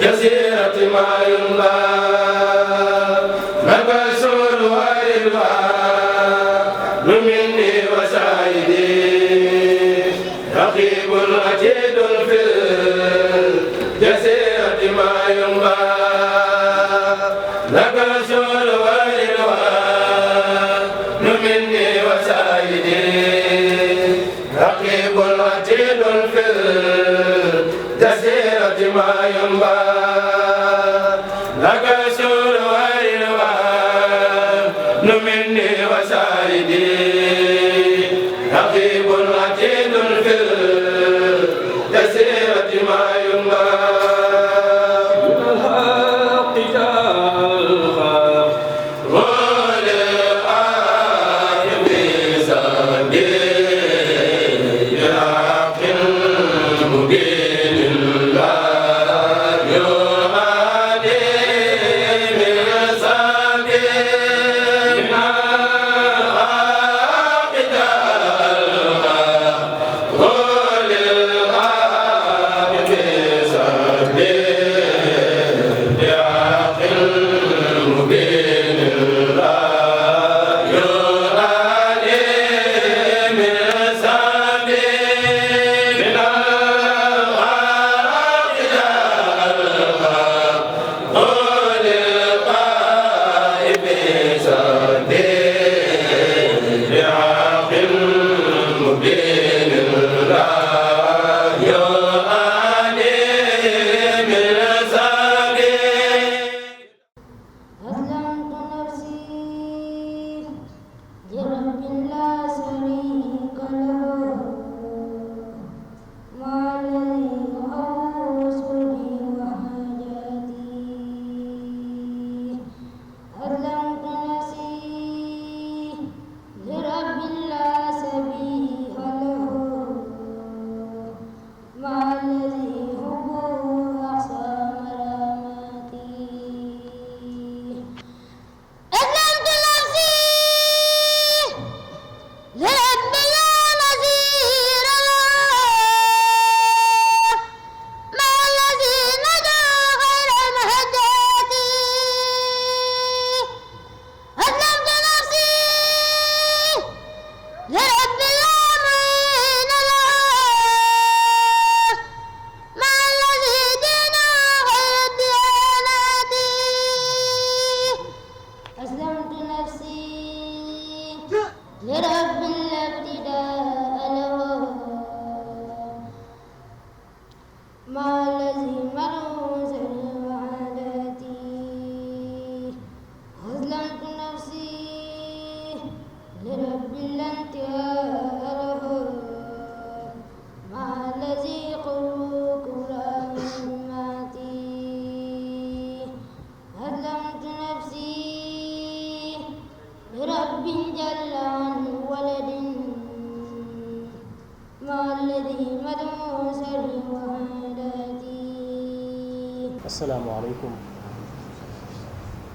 جزيرة ما ينبى نبشر والرضوان مني وسعيدي رقيب عتيد في الجزيرة ما ينبى نبشر والرضوان مني وسعيدي رقيب عتيد في الجزيرة ما ينبى لك سور ورضوان مني وسعيدي رقيب عتيد في الجزيرة ما ينبى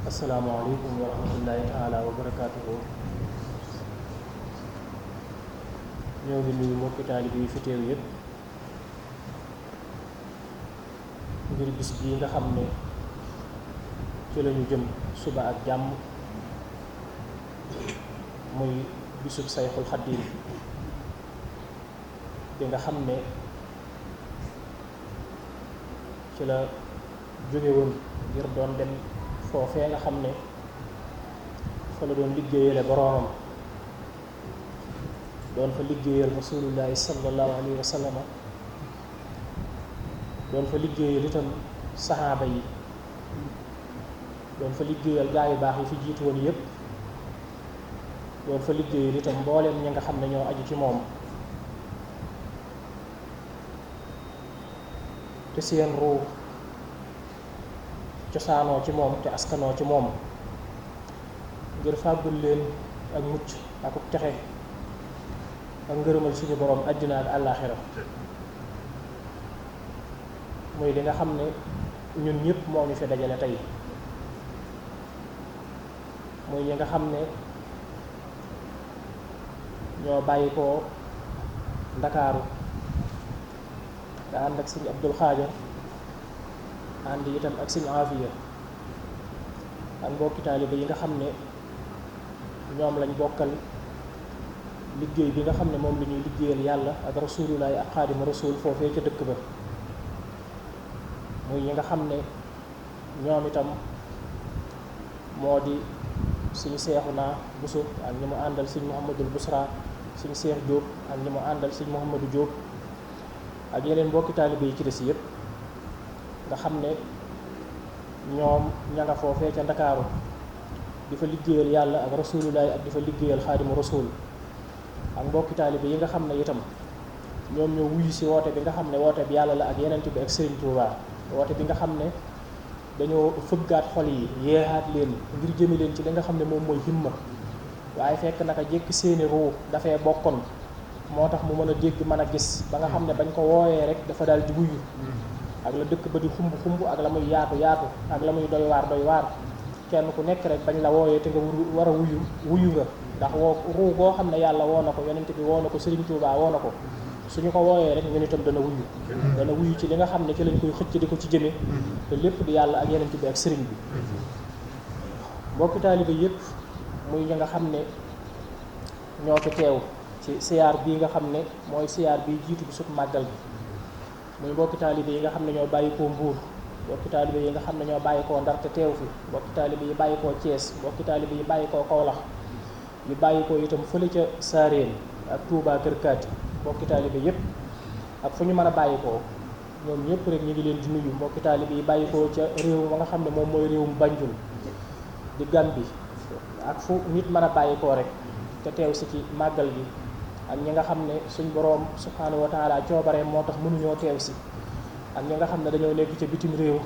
asalaamaaleykum wa rahmatullahi taala wa barakaatuhu. ñoo ngi nuyu mbokki taalibe yi fi teew yépp ngir bis bii nga xam ne ci lañu jëm suba ak jàmm muy bisub Sayxul Xadiim bi nga xam ne ci la jóge woon ngir doon dem foofee nga xam ne fa la doon liggéeyale boroomam doon fa liggéeyal rasulullahi sallallahu alayhi wa sallam doon fa liggéeyal itam saxaaba yi doon fa liggéeyal gaa yu baax yi fi jiitu woon yépp doon fa liggéeyal itam mbooleem ñi nga xam ne ñoo aju ci moom te seen ruu cosaanoo ci moom te askanoo ci moom ngir fàggul leen ak mucc ak texe ak ngërëmal suñu borom àddina ak àllaaxira muy li nga xam ne ñun ñëpp moo ñu fi dajale tey muy ñi nga xam ne ñoo bàyyi ko Ndakaaru te ànd ak sëñ Abdul Xaadir ànd itam ak sëñ Afiya ak mbokki taalibe yi nga xam ne ñoom lañ bokkal liggéey bi nga xam ne moom la ñuy liggéeyal yàlla ak rasulullahi ak xaadimu rasul foofee ca dëkk ba muy ñi nga xam ne ñoom itam moo di suñu Seexuna Buso ak ñi mu àndal sëñ Mouhamadul Busra suñu Seex Jóob ak ñi mu àndal sëñ Mouhamadou Jóob ak yeneen mbokki taalibe yi ci des yëpp nga xam ne ñoom ña nga foofee ca Ndakaaru di fa liggéeyal yàlla ak rasulullahi ak di fa liggéeyal xaadimu rasul ak mbokki taalibe yi nga xam ne itam ñoom ñoo wuyu si woote bi nga xam ne woote bi yàlla la ak yeneen bi ak Sëriñ Tuubaa woote bi nga xam ne dañoo fëggaat xol yi yeexaat leen ngir jëme leen ci li nga xam ne moom mooy himma waaye fekk naka jékki seeni ruu dafay bokkoon moo tax mu mën a dégg mën a gis ba nga xam ne bañ ko wooyee rek dafa daal di wuyu ak la dëkk ba di xumb xumb ak la muy yaatu yaatu ak la muy doy waar kenn ku nekk rek bañ la wooyee te nga war a wuyu nga ndax ruu goo xam ne yàlla woo na ko yonent bi woo na ko Sëriñ Tuubaa woo na ko suñu ko wooyee rek ñun itam dana wuyu ci li nga xam ne ci lañ koy xëcc di ko ci jëme te lépp di yàlla ak yonent bi ak sëriñ bi mbokki taalibe yëpp muy ñi nga xam ne ñoo fi teew ci siyaar bii nga xam ne mooy siyaar bii jiitu bi sut màggal bi muy mbokki taalibe yi nga xam ne ñoo bàyyi koo Mbuur mbokki taalibe yi nga xam ne ñoo bàyyi koo Ndar te teew fi mbokki taalibe yi bàyyi koo Thiès mbokki taalibe yi bàyyi koo Kaolack yu bàyyi koo itam fële ca Saareen ak Touba Kër Kaati mbokki taalibe yëpp ak fu ñu mën a bàyyi koo ñoom ñëpp rek ñu ngi leen di nuyu mbokki taalibe yi bàyyi koo ca réew ma nga xam ne moom mooy réewum Banjul di Gàmbi ak fu nit mën a bàyyi koo rek te teew si ci màggal gi ak ñi nga xam ne suñ boroom subhaanahu wa taala coobaree moo tax mënuñoo teew si ak ñi nga xam ne dañoo nekk ca bitim réew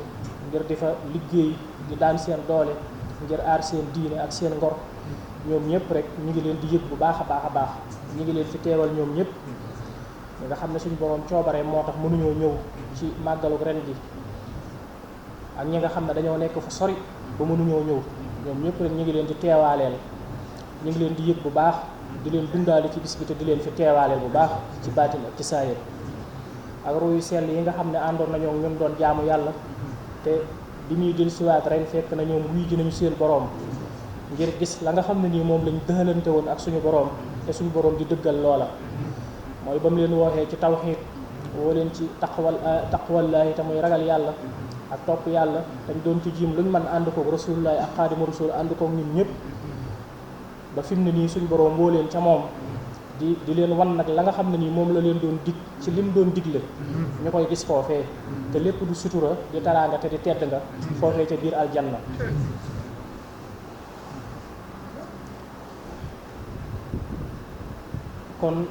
ngir di fa liggéey di daan seen doole ngir aar seen diine ak seen ngor ñoom ñëpp rek ñu ngi leen di yëg bu baax a baax ñu ngi leen fi teewal ñoom ñëpp ñi nga xam ne suñ boroom coobaree moo tax mënuñoo ñëw ci màggalu ren gi ak ñi nga xam ne dañoo nekk fu sori ba mënuñoo ñëw ñoom ñëpp rek ñu ngi leen di teewaaleel ñu ngi leen di yëg bu baax di leen dundaale ci bis bi te di leen fi teewaaleel bu baax ci baatin ak ci saayir ak ruuyu sell yi nga xam ne àndoon nañoo ñun doon jaamu yàlla te bi muy dellusiwaat ren fekk na ñoom wuy ji nañu seen boroom ngir gis la nga xam ne nii moom lañ dëxalante woon ak suñu boroom te suñu boroom di dëggal loola mooy ba mu leen wooxee ci tawxiid woo leen ci taqwallaahi te muy ragal yàlla ak topp yàlla dañ doon ci jiim luñ mën ànd koog rasulullaahi ak xaadimu rasul ànd koog ñun ñëpp ba fi mu ne nii suñu boroom woo leen ca moom di leen wan nag la nga xam ne nii moom la leen doon dig ci lim doon digle ñu koy gis foofee te lépp du sutura di taraanga te di tedd nga foofee ca biir aljanna kon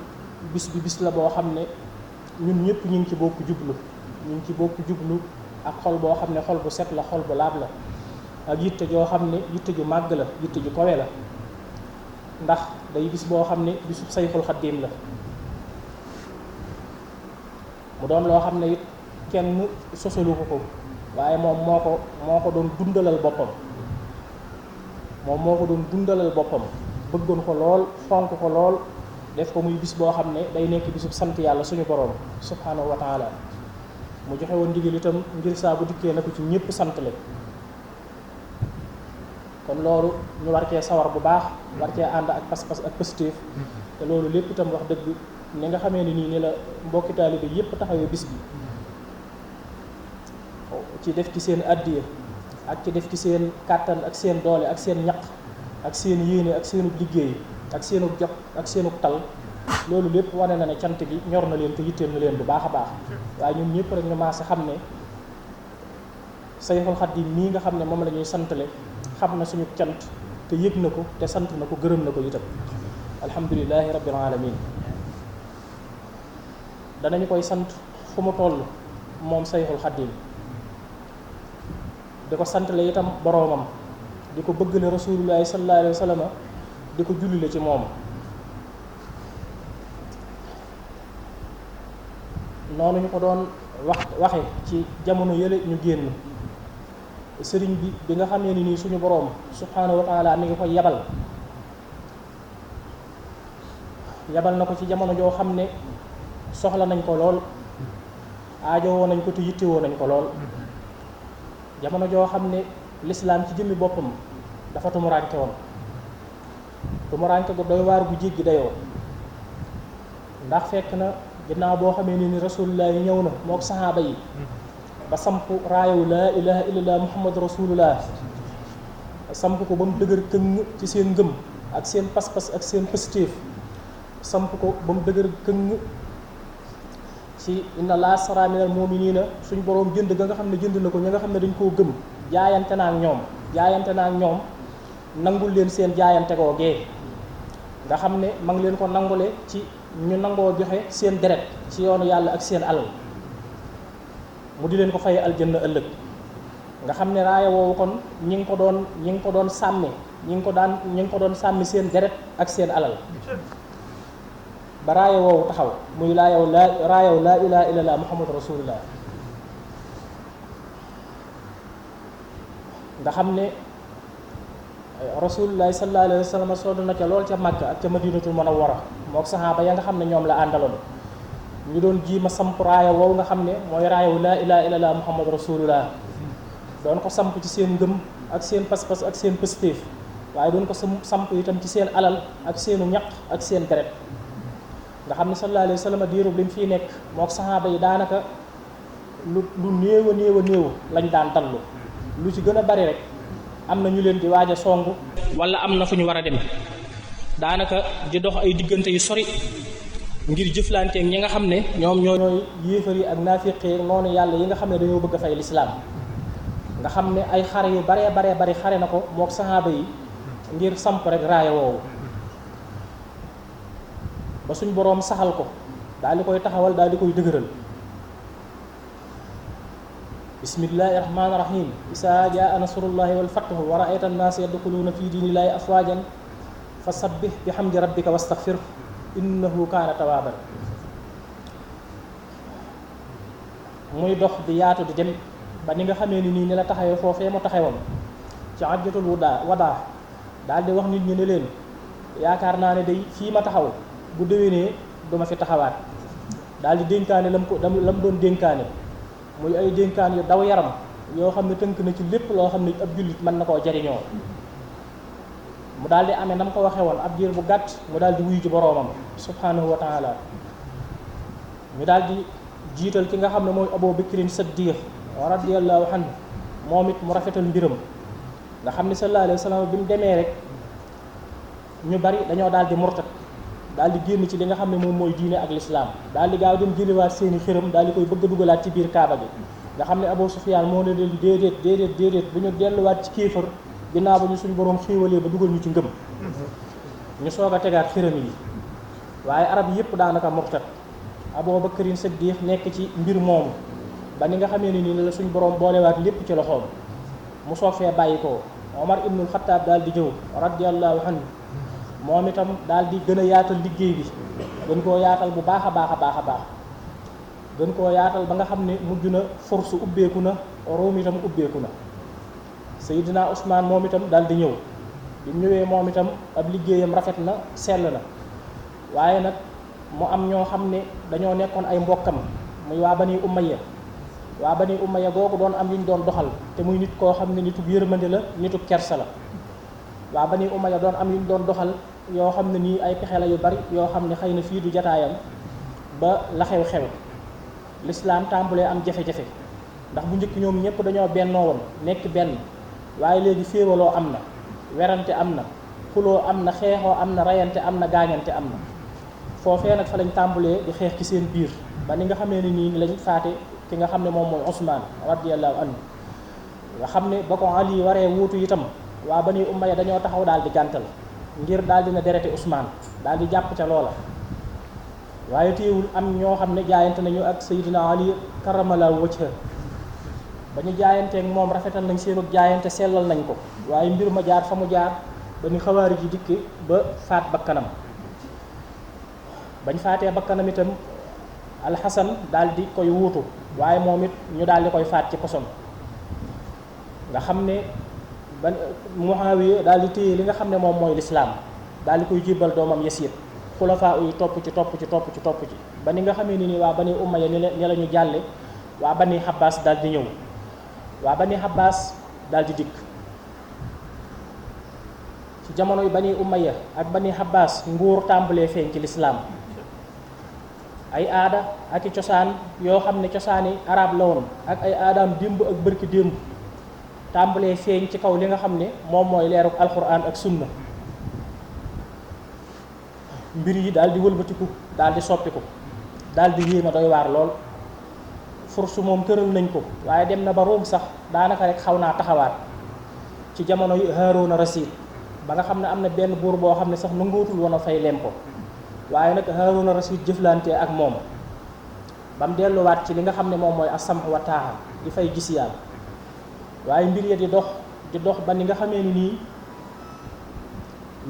bis bi bis la boo xam ne ñun ñëpp ñu ngi ci bokk jublu ak xol boo xam ne xol bu set la xol bu laab la ak yitte joo xam ne yitte ju màgg la yitte ju kawe la ndax day bis boo xam ne bisub Sayxul Xaddiim la mu doon loo xam ne it kenn sosalu ko waaye moom moo ko doon dundalal boppam bëggoon ko lool fonk ko lool def ko muy bis boo xam ne day nekk bisub sant yàlla suñu boroom subhaanahu wa taala mu joxe woon ndigal itam ngir saa bu dikkee na ko ci ñëpp sant le kon loolu ñu war cee sawar bu baax war cee ànd ak pas-pas ak positif te loolu lépp itam wax dëgg ni nga xamee ni la mbokki taalibe yépp taxawee bis bi ci def ci seen addiya ak ci def ci seen kàttan ak seen doole ak seen ñaq ak seen yéene ak seenu liggéey ak seenu jot ak seenu tal loolu lépp wane na ne cant gi ñor na leen te yitteel na leen bu baax a baax waaye ñun ñëpp rek ñu maase xam ne Sayxul Xadiim mii nga xam ne moom la ñuy santale xam na suñu cant te yëg na ko te sant na ko gërëm na ko itam alhamdulilahi rabbil alamin danañu koy sant fu mu toll moom Sayxul Xadiim di ko santale itam boroomam di ko bëggale rasulullahi sallallahu alayhi wa sallam di ko jullile ci moom noonu ñu ko doon waxe ci jamono yële ñu génn sëriñ bi nga xamee ni nii suñu boroom subhaanahu wa taala mi ngi koy yabal na ko ci jamono joo xam ne soxla nañ ko lool aajowoo nañ ko te yittewoo nañ ko lool jamono joo xam ne lislaam ci jëmmi boppam dafa tumuraanke woon tumuraanke gu doy waar gu jéggi dayoo ndax fekk na ginnaaw boo xamee ni rasulullah yi ñëw na mook saxaaba yi ba samp raayaw laa ilaha illallah muhammadu rasulullah samp ko ba mu dëgër këng ci seen ngëm ak seen pas-pas ak seen positif samp ko ba mu dëgër këng ci inna laa sara minal mu'minina suñ boroom jënd ga nga xam ne jënd na ko ñi nga xam ne dañ koo gëm jaayante naa ak ñoom nangul leen seen jaayante googee nga xam ne ma ngi leen ko nangule ci ñu nangoo joxe seen deret ci yoonu yàlla ak seen alal mu di leen ko fay aljanna ëllëg nga xam ne raaya woowu kon ñi ngi ko doon sàmme ñi ngi ko doon sàmmi seen deret ak seen alal ba raaya woowu taxaw muy raayaw laa ilaha illallah muhammadu rasulullah nga xam ne rasulullah sallallahu alayhi wa sallam sonn na ca lool ca Makka ak ca madinatul munawwara mook saxaaba ya nga xam ne ñoom la àndaloon ñu doon jiima samp raaya woowu nga xam ne mooy raayaw laa ilaha illallah muhammadu rasulullah doon ko samp ci seen ngëm ak seen pas-pas ak seen positif waaye doon ko samp itam ci seen alal ak seenu ñaq ak seen deret nga xam ne sallallahu alayhi wa sallam diirub li mu fiy nekk mook saxaaba yi daanaka lu néew a néew lañ daan dallu lu ci gën a bari rek am na ñu leen di waaj a songu wala am na fu ñu war a dem daanaka di dox ay diggante yu sori ngir jëflanteek ñi nga xam ne ñoom ñooy yéefar yi ak naafiqee noonu yàlla yi nga xam ne dañoo bëgg a fay lislaam nga xam ne ay xare yu baree bari xare na ko mook saxaaba yi ngir samp rek raaya woowu ba suñ boroom saxal ko daal di koy taxawal daal di koy dëgëral bismillahi rahmaani rahim isaa jaa nasrullahi wal fathu wa ra'ayta an-naasa yadxuluuna fi diinillaahi afwaajan fa sabbih bihamdi rabbika wastaghfir innahu kaana tawaaban muy dox di yaatu di dem ba ni nga xamee ni la taxawee foofee mu taxawoon ci hajjatul wadaa daal di wax nit ñi ne leen yaakaar naa ne day fii ma taxaw bu déwénee duma fi taxawaat daal di dénkaane lam doon dénkaane muy ay dénkaan yu daw yaram yoo xam ne tënk na ci lépp loo xam ne ab jullit mën na koo jariñoo mu daal di amee na mu ko waxee woon ab diir bu gàtt mu daal di wuyu ci boroomam subhanahu wa taala ñu daal di jiital ki nga xam ne mooy Abu Bakrin Siddiq radiyallahu anhu moom it mu rafetal mbiram nga xam ne sallallahu alayhi wa sallam bi mu demee rek ñu bari dañoo daal di murtat daal di génn ci li nga xam ne moom mooy diine ak lislaam daal di gaaw dem jëliwaat seeni xërëm daal di koy bëgg a dugalaat ci biir kaaba gi nga xam ne Abu Sufyaan moo ne leen déedéet bu ñu delluwaat ci kéefër ginnaaw ba ñu suñu boroom xéewalee ba dugal ñu ci ngëm ñu soog a tegaat xërëm yi waaye arab yépp daanaka murtat Abu Bakrin Siddiq nekk ci mbir moomu ba ni nga xamee ne nii la suñu boroom boolewaat lépp ci loxoom mu soog fee bàyyi ko Omar ibnul Xattaab daal di ñëw radiyallahu anhu moom itam daal di gën a yaatal liggéey bi gën koo yaatal bu baax a baax gën koo yaatal ba nga xam ne mujj na force ubbeeku na Room itam ubbeeku na Seydina Ousmane moom itam daal di ñëw bi mu ñëwee moom itam ab liggéeyam rafet na sell na waaye nag mu am ñoo xam ne dañoo nekkoon ay mbokkam muy waa Bani Umayya googu doon am yu ñu doon doxal te muy nit koo xam ne nitub yërmande la nitub kersa la waa Bani Umayya doon am yu ñu doon doxal yoo xam ne nii ay pexe la yu bari yoo xam ne xëy na fii du jataayam ba la xew-xew lislaam tàmbulee am jafe-jafe ndax bu njëkk ñoom ñëpp dañoo bennoo woon nekk benn waaye léegi féewaloo am na werante am na xuloo am na xeexoo am na rayante am na gaañante am na foofee nag fa lañ tàmbulee di xeex ci seen biir ba ni nga xamee ne nii lañ faate ki nga xam ne moom mooy Usmaan radiyallahu anhu nga xam ne ba ko Ali waree wuutu itam waa Bani Umayya dañoo taxaw daal di gàntal ngir daal dina dereti Usmaan daal di jàpp ca loola waaye téewul am ñoo xam ne jaayante nañu ak Seydina Ali karamallahu wajha ba ñu jaayanteek moom rafetal nañ seenu jaayante sellal nañ ko waaye mbir ma jaar fa mu jaar ba ni xawaari ji dikk ba faat bakkanam bañ faatee bakkanam itam Alxasan daal di koy wuutu waaye moom it ñu daal di koy faat ci poson nga xam ne ba Muawiya daal di téye li nga xam ne moom mooy lislaam daal di koy jébbal doomam Yasiid xulafaa yi topp ci ba ni nga xamee ni waa Bani Umayya ni la ñu jàlle waa Bani Abbas daal di ñëw waa Bani Abbas daal di dikk. ci jamono yu Bani Umayya ak Bani Abbas nguur tàmbalee feeñ ci lislaam, ay aada ak i cosaan yoo xam ne cosaani arab la woon ak ay aadaam démb ak bërki démb tàmbalee feeñ ci kaw li nga xam ne moom mooy leeruk alquran ak sunna. mbir yi daal di wëlbatiku daal di soppiku daal di yéema doy waar lool. fursu moom tëral nañ ko, waaye dem na ba Room sax daanaka rek xaw naa taxawaat ci jamono yu Haaruna Rasiid, ba nga xam ne am na benn buur boo xam ne sax nangootul woon a fay lempo, waaye nag Haaruna Rasiid jëflante ak moom ba mu delluwaat ci li nga xam ne moom mooy as-sam'u wa taa'a di fay gis yàlla. waaye mbir ya di dox ba ni nga xamee ni nii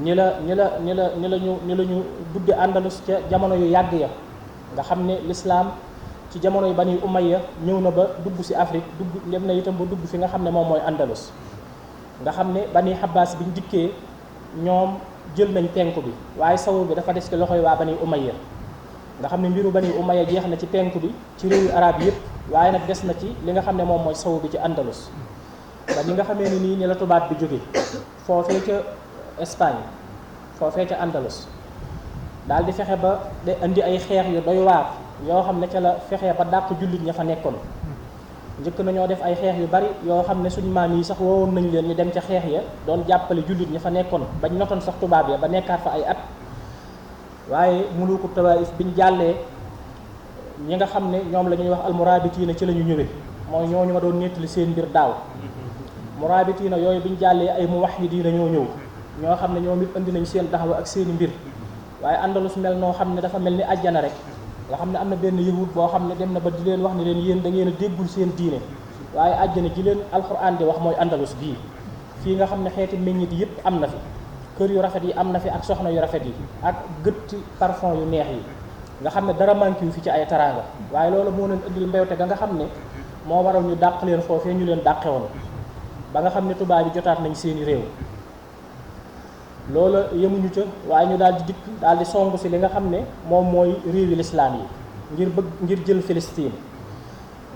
ni la ñu dugge Andalus ca jamono yu yàgg ya, nga xam ne lislaam ci jamono yu Bani Umayya ñëw na ba dugg ci Afrique, dem na itam ba dugg fi nga xam ne moom mooy Andalus. nga xam ne Bani Abbas biñ dikkee ñoom jël nañ penku bi, waaye sawu bi dafa des ci loxoy waa Bani Umayya. nga xam ne mbiru Bani Umayya jeex na ci penku bi ci réewu arab yëpp, waaye nag des na ci li nga xam ne moom mooy sawu bi ci Andalus. ba ñi nga xamee ni nii ni la tubaab bi jóge foofee ca Espagne, foofee ca Andalus, daal di fexe ba de indi ay xeex yu doy waar yoo xam ne ca la fexe ba dàq jullit ña fa nekkoon. njëkk nañoo def ay xeex yu bari yoo xam ne suñu maam yi sax woowoon nañ leen ñu dem ca xeex ya doon jàppale jullit ña fa nekkoon bañ notoon sax tubaab ya ba nekkaat fa ay at. waaye muluku tawaif biñ jàllee, ñi nga xam ne ñoom la ñuy wax almurabitiina ci la ñu ñëwee, mooy ñooñu ma doon nettali seen mbir daaw. murabitiina yooyu biñ jàllee ay muwahhidiina ñoo ñëw, ñoo xam ne ñoom it indi nañ seen daxwa ak seeni mbir. waaye Andalus mel noo xam ne dafa mel ni àjjana rek, nga xam ne am na benn yahud boo xam ne dem na ba di leen wax ne leen yéen da ngeen a déggul seen diine, waaye àjjana ji leen alxuraan di wax mooy Andalus bii. fii nga xam ne xeeti meññit yëpp am na fi, kër yu rafet yi am na fi ak soxna yu rafet yi ak gëtti parfum yu neex yi, nga xam ne dara manqué yu fi ci ay taraanga. waaye loolu moo leen indil mbewte ga nga xam ne moo waral ñu dàq leen foofee ñu leen dàqe woon, ba nga xam ne tubaab yi jotaat nañ seeni réew. loola yemuñu ca, waaye ñu daal di dikk daal di songu si li nga xam ne moom mooy réewi lislaam yi ngir jël Filistin.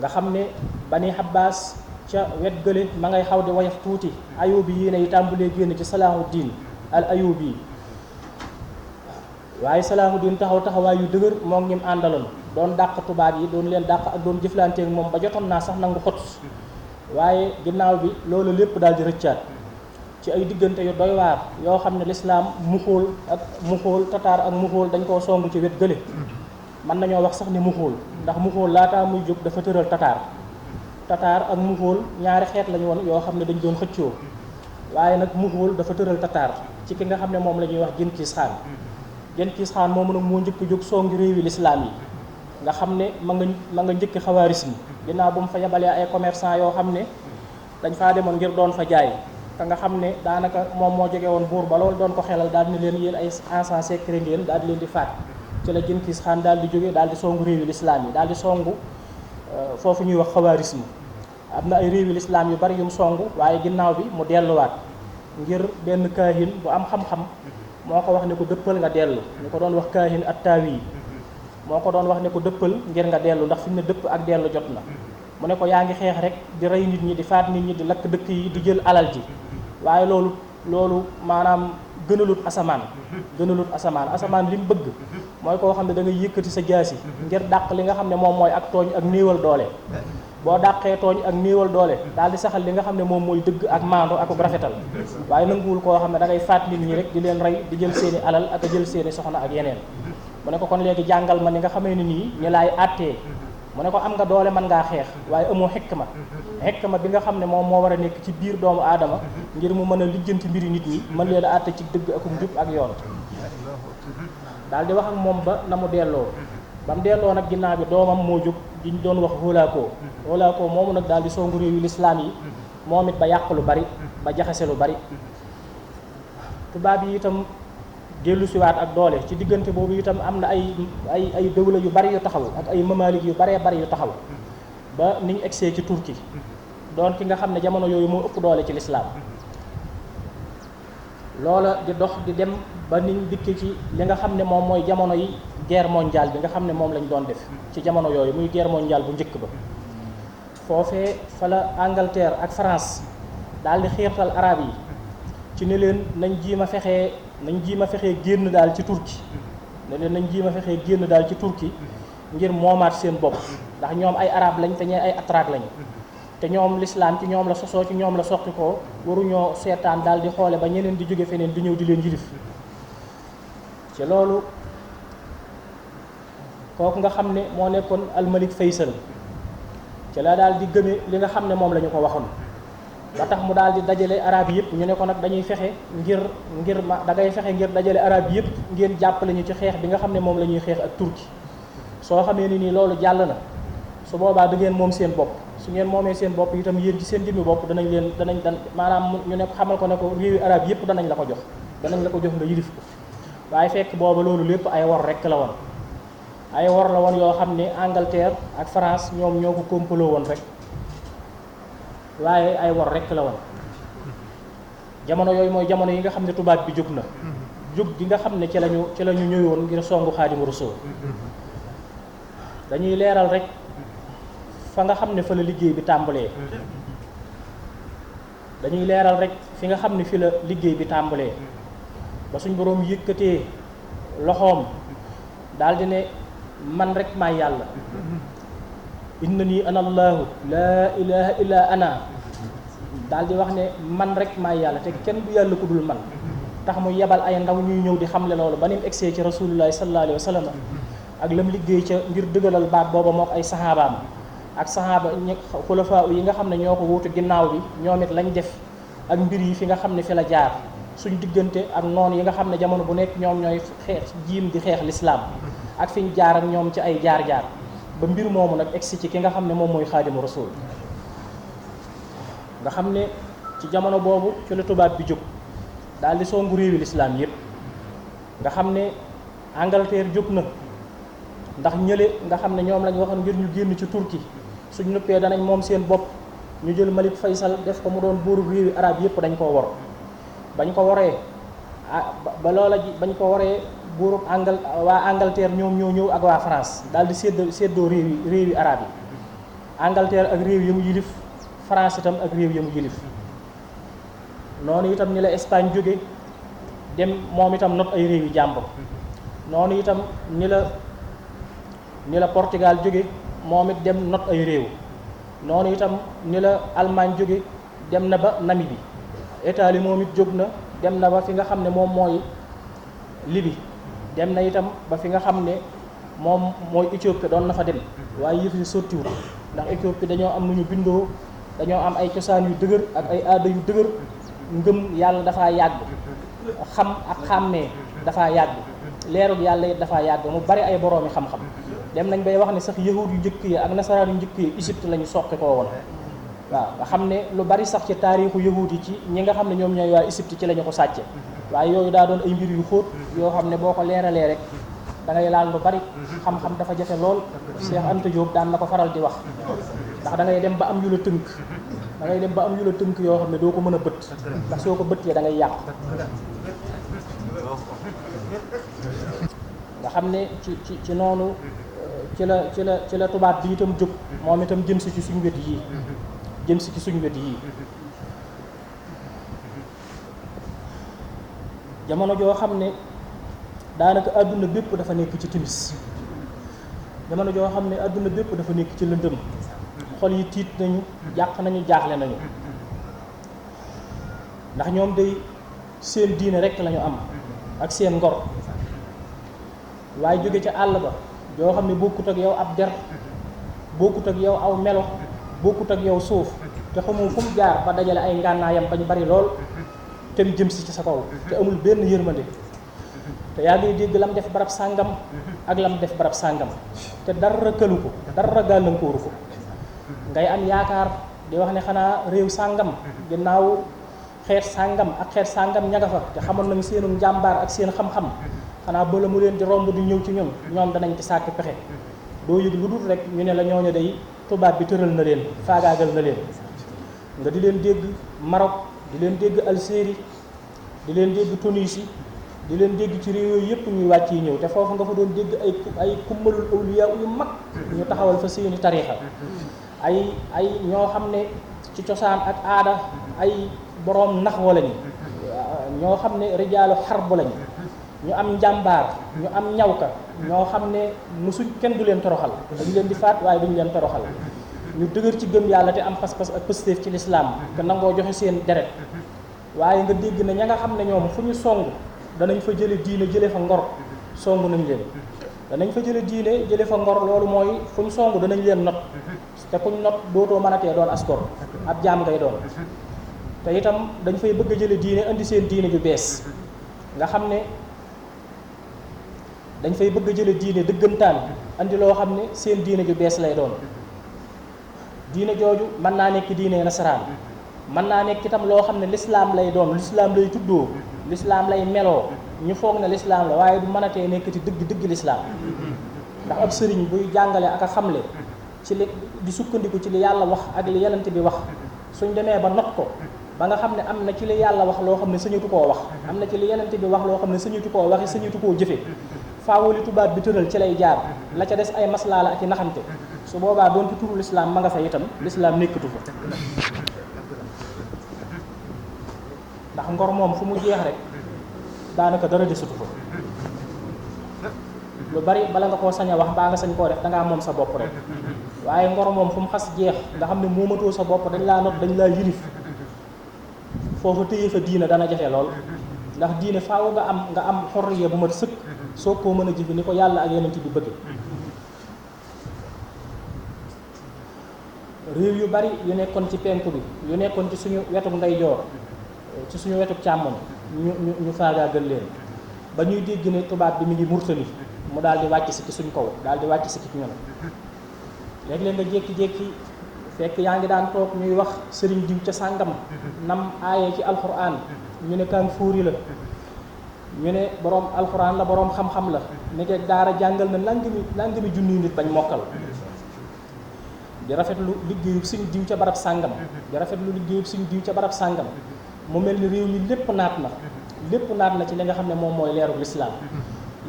nga xam ne Bani Abbas ca wet gële ma ngay xaw di woyof tuuti, Ayubi yi ne yi tàmbulee génn ci Salaahuddin al Ayubi. waaye Salaahuddin taxawaay yu dëgër moom ñim àndaloon, doon dàq tubaab yi, doon leen dàq ak doon jëflanteek moom ba jotoon naa sax nangu Quds. waaye ginnaaw bi loolu lépp daal di rëccaat ci ay diggante yu doy waar yoo xam ne lislaam muxóol tataar ak muxóol dañ koo songu ci wet gële. mën nañoo wax sax ni muxóol, ndax muxóol laataa muy jóg dafa tëral tataar ak muxóol ñaari xeet lañu woon yoo xam ne dañ doon xëccoo. waaye nag muxóol dafa tëral tataar ci ki nga xam ne moom la ñuy wax Genghis Khan. Genghis Khan moomu nag moo njëkk jóg songi réewi lislaam yi, nga xam ne ma nga njëkk xawaarisme, ginnaaw bu mu fa yabalee ay commerçant yoo xam ne dañ faa demoon ngir doon fa jaay. ka nga xam ne daanaka moom moo jóge woon buur ba loolu doon ko xelal daal di ne leen yéen ay agents secrets ngeen, daal di leen di faat. ci la Genghis Khan daal di jóge daal di songu réewi lislaam yi, daal di songu foofu ñuy wax xawaarisme. am na ay réewi lislaam yu bari yu mu songu, waaye ginnaaw bi mu delluwaat ngir benn kaahin bu am xam-xam moo ko wax ne ko dëppal nga dellu. ñu ko doon wax kaahin at-Taawi moo ko doon wax ne ko dëppal ngir nga dellu, ndax fi mu ne dëpp ak dellu jot na. mu ne ko yaa ngi xeex rek di rey nit ñi, di faat nit ñi, di lakk dëkk yi, di jël alal ji, waaye loolu maanaam gënalut asamaan li mu bëgg mooy koo xam ne da ngay yëkkati sa jaasi ngir dàq li nga xam ne moom mooy ak tooñ ak néewal doole. boo dàqee tooñ ak néewal doole daal di saxal li nga xam ne moom mooy dëgg ak maandu ak rafetal, waaye nanguwul koo xam ne da ngay faat nit ñi rek di leen rey, di jël seeni alal ak a jël seeni soxna ak yeneen. mu ne ko kon léegi jàngal ma ni nga xamee ne nii ñu laay àttee. mu ne ko am nga doole mën ngaa xeex, waaye amoo xikma bi nga xam ne moom moo war a nekk ci biir doomu aadama ngir mu mën a lijjanti mbiri nit ñi, mën leen a àtte ci dëgg ak njub ak yoon. daal di wax ak moom ba na mu delloo. ba mu delloo nag ginnaaw bi doomam moo jóg di ñu doon wax Hulaakoo moomu nag daal di songu réewi lislaam yi, moom it ba yàq lu bari, ba jaxase lu bari. tubaab yi itam dellu siwaat ak doole. ci diggante boobu itam am na ay dawla yu bari yu taxaw ak ay mamalik yu baree bari yu taxaw ba ni ñu egsee ci Turquie, doon ki nga xam ne jamono yooyu moo ëpp doole ci lislaam. loola di dox di dem ba niñ dikkee ci li nga xam ne moom mooy jamono yi guerre mondiale bi nga xam ne moom lañ doon def ci jamono yooyu, muy guerre mondiale bu njëkk ba. foofee fa la Angleterre ak France daal di xiirtal arab yi ci ne leen nañ jiima fexee génn daal ci Turquie ne leen nañ jiima fexee génn daal ci Turquie ngir moomaat seen bopp ndax ñoom ay arab lañ te ñee ay atrak lañu te ñoom l'islam ci ñoom la sosoo ci ñoom la soqi ko waruñoo seetaan daal di xoole ba ñeneen di jóge feneen di ñëw di leen yilif ci loolu kooku nga xam ne moo nekkoon almalik Faysal ci la daal di gëme li nga xam ne moom la ñu ko waxoon ba tax mu daal di dajale arab yëpp ñu ne ko nag dañuy fexe da ngay fexe ngir dajale arab yëpp ngeen jàppale ñu ci xeex bi nga xam ne moom la ñuy xeex ak Turquie soo xamee ni nii loolu jàll na su boobaa da ngeen moom seen bopp su ngeen moomee seen bopp itam yéen ci seen jëmmi bopp danañ maanaam ñu ne xamal ko ne ko réewi arab yëpp danañ la ko jox nga yilif ko waaye fekk booba loolu lépp ay wor rekk la woon ay wor la woon yoo xam ne Angleterre ak France ñoom ñoo ko kompaloo woon rek waaye ay wor rekk la woon jamono yooyu mooy jamono yi nga xam ne tubaab bi jóg na jóg gi nga xam ne ci lañu ñëwoon ngir songu Xaadimu Rasuul dañuy leeral rek fa nga xam ne fa la liggéey bi tàmbalee dañuy leeral rek fi nga xam ne fi la liggéey bi tàmbalee ba suñ boroom yëkkatee loxoom daal di ne man rek maay yàlla innanii ana allahu laa ilaha illa ana daal di wax ne man rek maay yàlla te kenn du yàlla ku dul man tax mu yebal ay ndaw ñuy ñëw di xamle loolu ba ni mu egsee ci rasulullahi sallallahu alayhi wa sallam ak lam liggéey ca ngir dëggalal baat booba moo ko ay saxaabaam ak saxaaba xulafaa yi nga xam ne ñoo ko wuutu ginnaaw bi ñoom it lañ def ak mbir yi fi nga xam ne fi la jaar suñ diggante ak noonu yi nga xam ne jamono bu nekk ñoom ñooy xeex jiim di xeex lislaam ak fi ñu jaar ak ñoom ci ay jaar-jaar ba mbir moomu nag egsi ci ki nga xam ne moom mooy Xaadimu Rasuul nga xam ne ci jamono boobu ci la tubaab bi jóg daal di songu réewi lislaam yépp nga xam ne Angleterre jóg na ndax ñële nga xam ne ñoom lañ waxoon ngir ñu génn ci Turquie suñ nuppee danañ moom seen bopp ñu jël Malik Faysal def ko mu doon buuru réewi arab yépp dañ koo wor bañ ko waree bañ ko waree buuru waa Angleterre ñoom ñoo ñëw ak waa France daal di séddoo réewi arab yi Angleterre ak réew yi mu yilif France itam ak réew yi mu yilif noonu itam ni la Espagne jóge dem moom itam not ay réew yi jàmbur noonu itam ni la Portugal jóge moom it dem not ay réew noonu itam ni la Allemagne jóge dem na ba Namibie Italie moom it jóg na dem na ba fi nga xam ne moom mooy Libye dem na itam ba fi nga xam ne moom mooy Éthiopie doon na fa dem waaye yëf yi sottiwul ndax Éthiopie dañoo am nu ñu bindoo dañoo am ay cosaan yu dëgër ak ay aada yu dëgër ngëm yàlla dafaa yàgg xam ak xàmmee dafaa yàgg leerul yàlla it dafaa yàgg mu bari ay boroomi xam-xam dem nañ bay wax ne sax yahud yu njëkk yi ak nasaraan yu njëkk yi Égypte lañu soqi koo woon waaw nga xam ne lu bari sax ci taarixu yahud yi ci ñi nga xam ne ñoom ñooy waa Égypte ci la ñu ko sàcce waaye yooyu daa doon ay mbir yu xóot yoo xam ne boo ko leeralee rek da ngay laal lu bari xam-xam dafa jafe lool Cheikh Anta Diop daan na ko faral di wax ndax da ngay dem ba am yu la tënk yoo xam ne doo ko mën a bët ndax soo ko bëttee da ngay yàq nga xam ne ci noonu ci la tubaab bi itam jóg moom itam jëm si ci suñu wet yii jamono joo xam ne daanaka àdduna bépp dafa nekk ci timis jamono joo xam ne àdduna bépp dafa nekk ci lëndëm xol yi tiit nañu jàq nañu jaaxle nañu ndax ñoom day seen diine rekk lañu am ak seen ngor waaye jóge ca àll ba joo xam ne bokkut ak yow ab der bokkut ak yow aw melo bokkut ak yow suuf te xamoo fu mu jaar ba dajale ay ngànnaayam bañ bari lool te mu jëm si ci sa kaw te amul benn yërmande te yaa ngi dégg lam def barab sàngam ak lam def barab sàngam te dara këlu ko dara gàllankooru ko ngay am yaakaar di wax ne xanaa réew sàngam ginnaaw xeet sàngam ak xeet sàngam ñaga fa te xamoon nañu seenu njàmbaar ak seen xam-xam xanaa bala mu leen di romb di ñëw ci ñoom danañ ci sàkk pexe doo yëg lu dul rek ñu ne la ñooñu day tubaab bi tëral na leen faagaagal na leen nga di leen dégg Maroc di leen dégg Algérie di leen dégg Tunisie di leen dégg ci réew yooyu yëpp ñuy wàcc yi ñëw te foofu nga fa doon dégg ay kummalul awliya yu mag ñu taxawal fa seeni tariixa ay ñoo xam ne ci cosaan ak aada ay boroom nax wala ni ñoo xam ne rijaalu xarb lañ ñu am njàmbaar ñu am ñawka ñoo xam ne musuñ kenn du leen toroxal dañ leen di faat waaye duñ leen toroxal ñu dëgër ci gëm yàlla te am pas-pas ak pëstéef ci lislaam te nangoo joxe seen deret waaye nga dégg ne ña nga xam ne ñoom fu ñu song danañ fa jële diine jële fa ngor song nañ leen danañ fa jële diine jële fa ngor loolu mooy fu ñu song danañ leen not te kuñ not dootoo mënatee doon askor ab jaam ngay doon te itam dañ fay bëgg a jële diine indi seen diine ju bees nga xam ne dañ fay bëgg a jële diine dëggantaan andi loo xam ne seen diine ju bees lay doon diine jooju mën naa nekk diine nasaraan mën naa nekk itam loo xam ne lislaam lay doon lislaam lay tuddoo lislaam lay meloo ñu foog ne lislaam la waaye du mënatee nekkati dëgg lislaam ndax ab sëriñ buy jàngale ak a xamle ci li di sukkandiku ci li yàlla wax ak li yonent bi wax suñ demee ba not ko ba nga xam ne am na ci li yàlla wax loo xam ne sañatu koo wax am na ci li yonent bi wax loo xam ne sañatu koo waxi sañatu koo jëfe faaw li tubaab bi tëral ci lay jaar la ca des ay maslaa la ak i naxante su boobaa doonte turu lislaam ma nga fa itam lislaam nekkatu fa ndax ngor moom fu mu jeex rek daanaka dara desatu fa lu bari bala nga koo sañ a wax mbaa nga sañ koo def dangaa moom sa bopp rek waaye ngor moom fu mu xas jeex nga xam ne moomatoo sa bopp dañ laa not dañ laa yilif foofu téye fa diina dana jafe lool ndax diine faaw nga am xorriya bu mat sëkk soo koo mën a jëfe ni ko yàlla ak yonent bi bëgg réew yu bari yu nekkoon ci penku bi yu nekkoon ci suñu wetuk ndeyjoor ci suñu wetuk càmmoñ ñu faagaagal leen ba ñuy dégg ne tubaab bi mi ngi murtani mu daal di wàcc si ci suñ kaw daal di wàcc si ci ñun léeg-léeg nga jékki-jékki fekk yaa ngi daan toog ñuy wax sëriñ diw ca sàngam nam aayee ci alxuraan ñu ne kaan fóori la ñu ne boroom alxuraan la boroom xam-xam la nekk daara jàngal na nangami junniy nit bañ mokkal di rafetlu liggéeyub suñ diw ca barab sàngam di rafetlu liggéeyub suñ diw ca barab sàngam mu mel ni réew mi lépp naat na ci li nga xam ne moom mooy leeru lislaam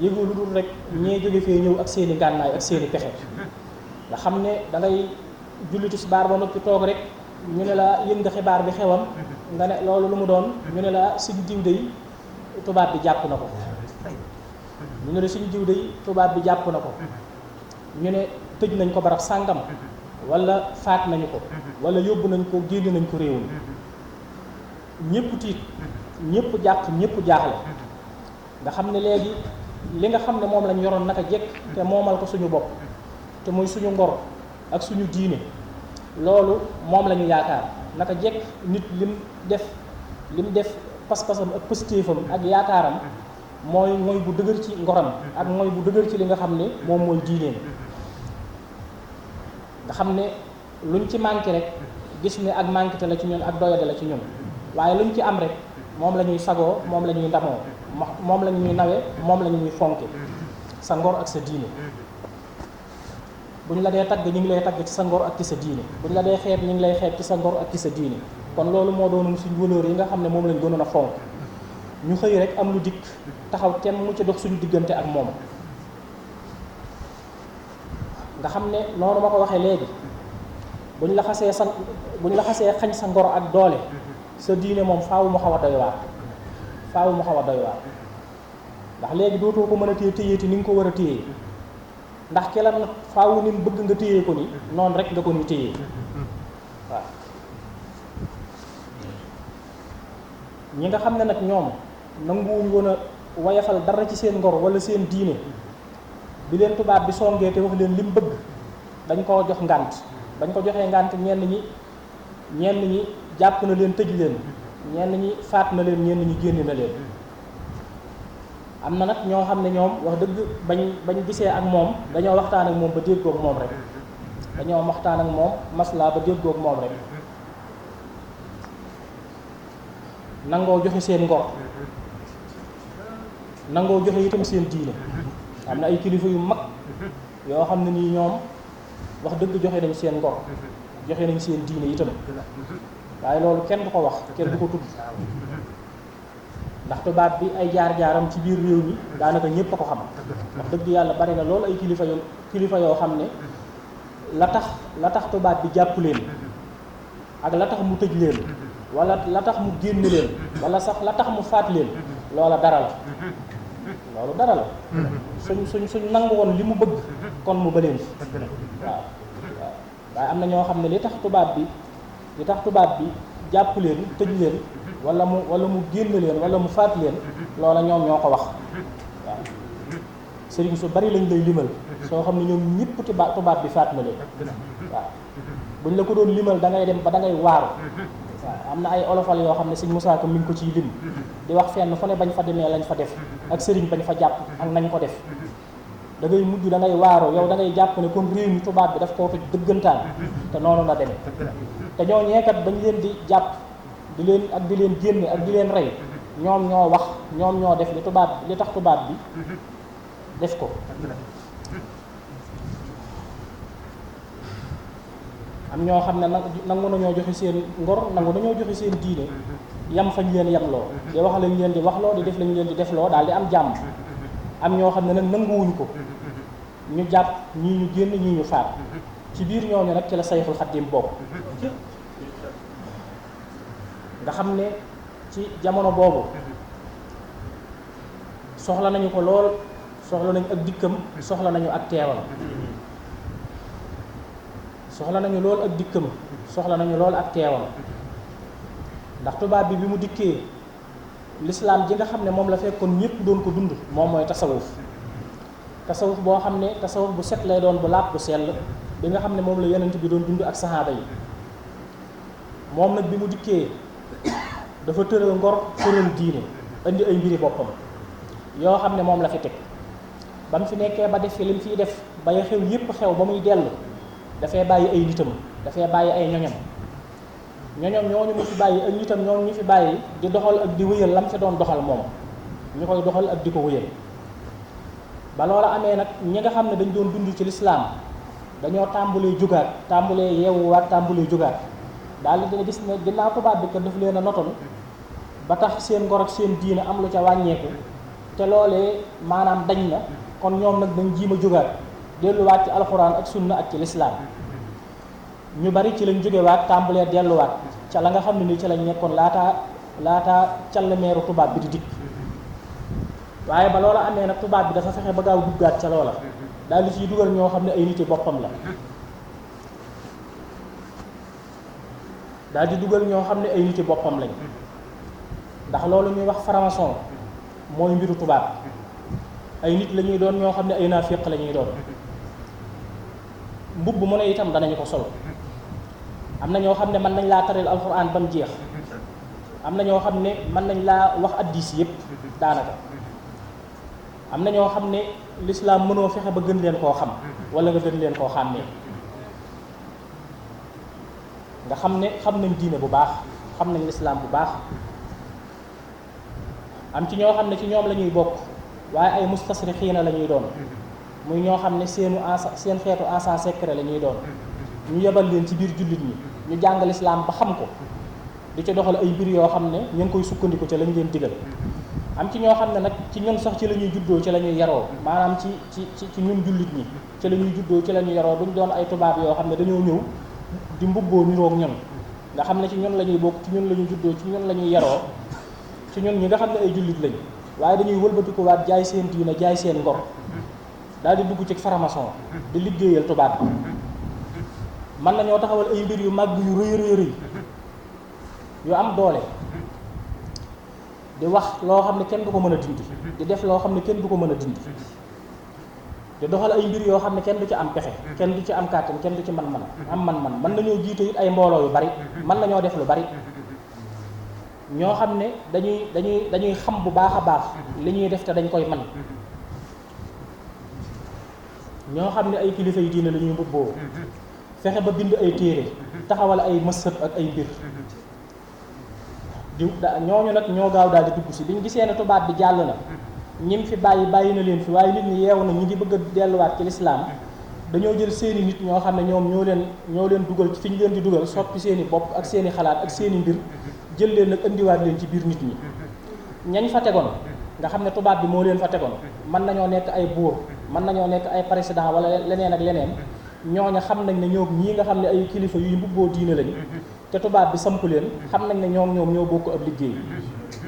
yëgoo lu dul rek ñee jóge fee ñëw ak seeni gànnaay ak seeni pexe nga xam ne da ngay julli tisbaar ba noppi toog rek ñu ne la yëg nga xibaar bi xewam nga ne loolu lu mu doon ñu ne la suñ diw dey tubaab bi jàpp na ko ñu ne la suñ diw dey tubaab bi jàpp na ko ñu ne tëj nañ ko barab sàngam wala faat nañu ko wala yóbbu nañ ko génn nañ ko réew mi ñëpp tiit ñëpp jàq ñëpp jaaxle nga xam ne léegi li nga xam ne moom lañ yoroon naka jekk te moomal ko suñu bopp te muy suñu ngor ak suñu diine loolu moom la ñu yaakaar naka jekk nit lim def pas-pasam ak pëstéefam ak yaakaaram mooy bu dëgër ci ngoram ak mooy bu dëgër ci li nga xam ne moom mooy diineem nga xam ne luñ ci manqué rek gis ne ak manqué la ci ñun ak doyade la ci ñun waaye luñ ci am rek moom la ñuy sagoo moom la ñuy ndamoo moom la ñuy nawe moom la ñuy fonke sa ngor ak sa diine bu ñu la dee tagg ñu ngi lay tagg ci sa ngor ak ci sa diine bu ñu la dee xeeb ñu ngi lay xeeb ci sa ngor ak ci sa diine kon loolu moo doonoon suñu valeur yi nga xam ne moom lañ gënoon a fonk ñu xëy rek am lu dikk taxaw kenn mu ci dox suñu diggante ak moom nga xam ne noonu ma ko waxee léegi buñ la xasee xañ sa ngor ak doole sa diine moom faaw mu xaw a doy waar ndax léegi dootoo ko mën a téyeeti ni nga ko war a téyee ndax ki la nag faaw ni mu bëgg nga téyee ko ni noonu rek nga ko ni téyee waaw ñi nga xam ne nag ñoom nanguwuñ woon a wayafal dara ci seen ngor wala seen diine bi leen tubaab bi songee te wax leen li mu bëgg dañ koo jox ngànt bañ ko joxee ngànt ñenn ñi jàpp na leen tëj leen ñenn ñi faat na leen ñenn ñi génn na leen am na nag ñoo xam ne ñoom wax dëgg bañ gisee ak moom dañoo waxtaan ak moom ba déggoog moom rek dañoo waxtaan ak moom maslaa ba déggoog moom rek nangoo joxe seen ngor nangoo joxe itam seen diine am na ay kilifa yu mag yoo xam ne nii ñoom wax dëgg joxe nañ seen ngor joxe nañ seen diine itam waaye loolu kenn du ko wax kenn du ko tudd ndax tubaab bi ay jaar-jaaram ci biir réew mi daanaka ñëpp a ko xam wax dëgg yàlla bari na loolu ay kilifa yoo xam ne la tax tubaab bi jàpp leen ak la tax mu tëj leen wala la tax mu génn leen wala sax la tax mu faat leen loola dara la loolu dara la suñ nangu woon li mu bëgg kon mu baleen fi waaw waaye am na ñoo xam ne li tax tubaab bi jàpp leen tëj leen wala mu génn leen wala mu faat leen loola ñoom ñoo ko wax waaw sëriñ su bari lañ lay limal soo xam ne ñoom ñëpp tubaab bi faat na leen waaw buñ la ko doon limal da ngay dem ba da ngay waaru waaw am na ay olofal yoo xam ne sëñ Moussa Ka mi ngi ko ciy lim di wax fenn fu ne bañ fa demee lañ fa def ak sëriñ bañ fa jàpp ak nañ ko def da ngay mujj da ngay waaru yow da ngay jàpp ne kon réew mi tubaab bi daf koo toj dëggantaan te noonu la demee te ñoo ñeekat bañ leen di jàpp di leen génne ak di leen rey ñoom ñoo wax ñoom ñoo def li tax tubaab bi def ko am ñoo xam ne nangu nañoo joxe seen ngor nangu nañoo joxe seen diine yam fañ leen yamloo di wax lañ leen di waxloo di def lañ leen di defloo daal di am jàmm am ñoo xam ne nag nanguwuñ ko ñu jàpp ñii ñu génn ñii ñu faat ci biir ñooñu nag ci la Sayxul Xaddim bokk nga xam ne ci jamono boobu soxla nañu ko lool soxla nañu ak dikkam soxla nañu ak teewam soxla nañu lool ak dikkam soxla nañu lool ak teewam ndax tubaab bi mu dikkee lislaam ji nga xam ne moom la fekkoon ñëpp doon ko dund moom mooy tasawuf boo xam ne tasawuf bu set lay doon bu laab bu sell bi nga xam ne moom la yonent bi doon dund ak saxaaba yi moom nag bi mu dikkee dafa tëral ngor tëral diine indi ay mbiri boppam yoo xam ne moom la fi teg ba mu fi nekkee ba def fi li mu fiy def ba ya xew yépp xew ba muy dellu dafay bàyyi ay nitam dafay bàyyi ay ñoñam ñooñu mu fi bàyyi ak nitam ñooñu ñu fi bàyyi di doxal ak di wëyal lam fi doon doxal moom ñu koy doxal ak di ko wëyal ba loola amee nag ñi nga xam ne dañ doon dund ci lislaam dañoo tàmbulee jógaat tàmbulee yeewuwaat tàmbulee jógaat daal di dina gis ne ginnaaw tubaab bi kat daf leen a notoon ba tax seen ngor ak seen diina am lu ca wàññeeku te loolee maanaam dañ na kon ñoom nag dañ jiima jógaat delluwaat ci alxuraan ak sunna ak ci lislaam ñu bari ci lañ jógewaat tàmbulee delluwaat ca la nga xam ne ni ci lañ nekkoon laataa callmeeru tubaab bi di dikk waaye ba loola amee nag tubaab bi dafa fexe ba gaaw duggaat ca loola daal di ciy dugal ñoo xam ne ay niti boppam la daal di dugal ñoo xam ne ay niti boppam lañ ndax loolu ñuy wax franc-maçon mooy mbiru tubaab ay nit la ñuy doon ñoo xam ne ay naafiq la ñuy doon mbubb mu ne itam danañu ko sol am na ñoo xam ne mën nañ laa taril alxuraan ba mu jeex am na ñoo xam ne mën nañ laa wax addis yépp daanaka am na ñoo xam ne lislaam mënoo fexe ba gën leen koo xam wala nga gën leen koo xàmmee nga xam ne xam nañ diine bu baax xam nañ lislaam bu baax am ci ñoo xam ne ci ñoom la ñuy bokk waaye ay mustasrixiina la ñuy doon muy ñoo xam ne seen xeetu agent secret la ñuy doon ñu yebal leen ci biir jullit ñi ñu jàng lislaam ba xam ko di ci doxal ay mbir yoo xam ne ñu ngi koy sukkandiku ca lañ leen digal am ci ñoo xam ne nag ci ñun sax ci la ñuy juddoo ci la ñuy yaroo maanaam ci ñun jullit ñi ci la ñuy juddoo ci la ñuy yaroo duñ doon ay tubaab yoo xam ne dañoo ñëw di mbubboo niroog ñun nga xam ne ci ñun la ñuy bokk ci ñun la ñuy juddoo ci ñun la ñuy yaroo ci ñun ñi nga xam ne ay jullit lañ waaye dañuy wëlbatikuwaat jaay seen diina jaay seen ngor daal di dugg ci franc-maçon di liggéeyal tubaab bi mën nañoo taxawal ay mbir yu màgg yu rëy rëy yu am doole di wax loo xam ne kenn du ko mën a dindi di def loo xam ne kenn du ko mën a dindi di doxal ay mbir yoo xam ne kenn du ci am pexe kenn du ci am kàttan kenn du ci man-man mën nañoo jiite it ay mbooloo yu bari mën nañoo def lu bari ñoo xam ne dañuy xam bu baax a baax li ñuy def te dañ koy man ñoo xam ne ay kilifa yi diine la ñuy mbubboo fexe ba bind ay téere taxawal ay mësëb ak ay mbir ñooñu nag ñoo gaaw daal di dugg si biñ gisee ne tubaab bi jàll na ñim fi bàyyi na leen fi waaye nit ñi yeewu na ñi ngi bëgg a delluwaat ci lislaam dañoo jël seeni nit ñoo xam ne ñoom ñoo leen dugal fi ñu leen di dugal soppi seeni bopp ak seeni xalaat ak seeni mbir jël leen nag indiwaat leen ci biir nit ñi ñañ fa tegoon nga xam ne tubaab bi moo leen fa tegoon mën nañoo nekk ay buur mën nañoo nekk ay président wala leneen ak leneen ñooña xam nañ ne ñoom ñii nga xam ne ay kilifa yuy mbubboo diine lañu te tubaab bi samp leen xam nañ ne ñoom ñoo bokk ab liggéey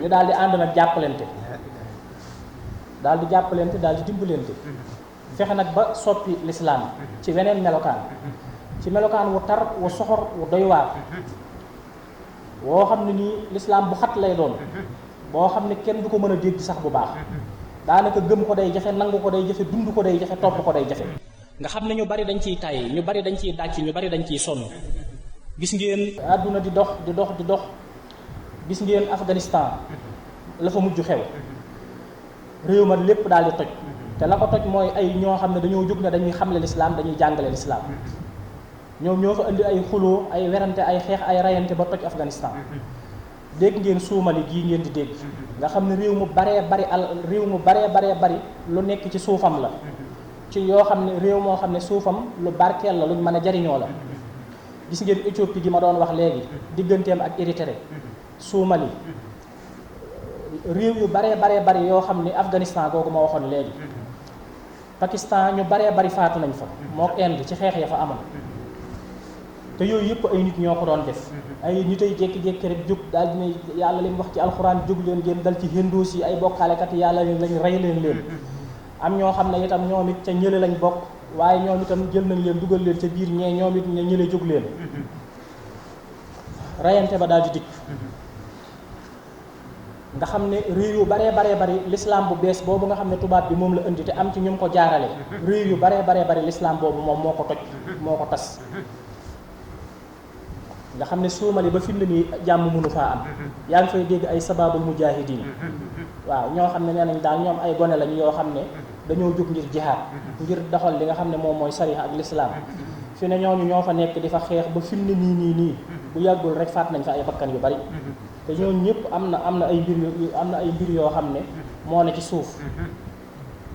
ñu daal di ànd nag jàppalante daal di dimbalante fexe nag ba soppi lislaam ci weneen melokaan ci melokaan wu tar wu soxor wu doy waar woo xam ne nii lislaam bu xat lay doon boo xam ne kenn du ko mën a dégg sax bu baax daanaka gëm ko day jafe nangu ko day jafe dund ko day jafe topp ko day jafe nga xam ne ñu bari dañ ciy tàyyi ñu bari dañ ciy dàcc ñu bari dañ ciy sonn gis ngeen àdduna di dox gis ngeen Afghanistan la fa mujj xew réew ma lépp daal di toj te la ko toj mooy ay ñoo xam ne dañoo jóg ne dañuy xamle lislaam dañuy jàngale lislaam ñoom ñoo fa indi ay xuloo ay werante ay xeex ay rayante ba toj Afghanistan dégg ngeen Soomali gii ngeen di dégg nga xam ne réew mu baree bari lu nekk ci suufam la ci yoo xam ne réew moo xam ne suufam lu barkeel la luñ mën a jariñoo la gis ngeen Éthiopie gi ma doon wax léegi digganteem ak Érythrée Soomali réew yu baree bari yoo xam ne Afghanistan googu ma waxoon léegi Pakistan ñu baree bari faatu nañ fa moo Inde ci xeex ya fa amoon te yooyu yëpp ay nit ñoo ko doon def ay nit ay jékki-jékki rek jóg daal dina yàlla leen wax ci alxuraan jóg leen ngeen dal ci hindoos yi ay bokkaalekat yàlla leen lañ rey leen am ñoo xam ne itam ñoom it ca ñële lañ bokk waaye ñoom itam jël nañ leen dugal leen ca biir ñee ñoom it ña ñële jóg leen reyante ba daal di dikk nga xam ne réew yu baree bari l'islam bu bees boobu nga xam ne tubaab bi moom la indi te am ci ñu mu ko jaarale réew yu baree bari l'islam boobu moom moo ko toj moo ko tas nga xam ne Soomali ba fi mu ne nii jàmm mënu faa am yaa ngi fay dégg ay sababul mujahidin waaw ñoo xam ne nee nañ daal ñoom ay gone lañ yoo xam ne dañoo jóg ngir jihaad ngir doxal li nga xam ne moom mooy sariya ak l'islam fi ne ñooñu ñoo fa nekk di fa xeex ba fi mu ne nii bu yàggul rek faat nañ fa ay bakkan yu bari te ñooñu ñëpp am na ay mbir yoo xam ne moo ne ci suuf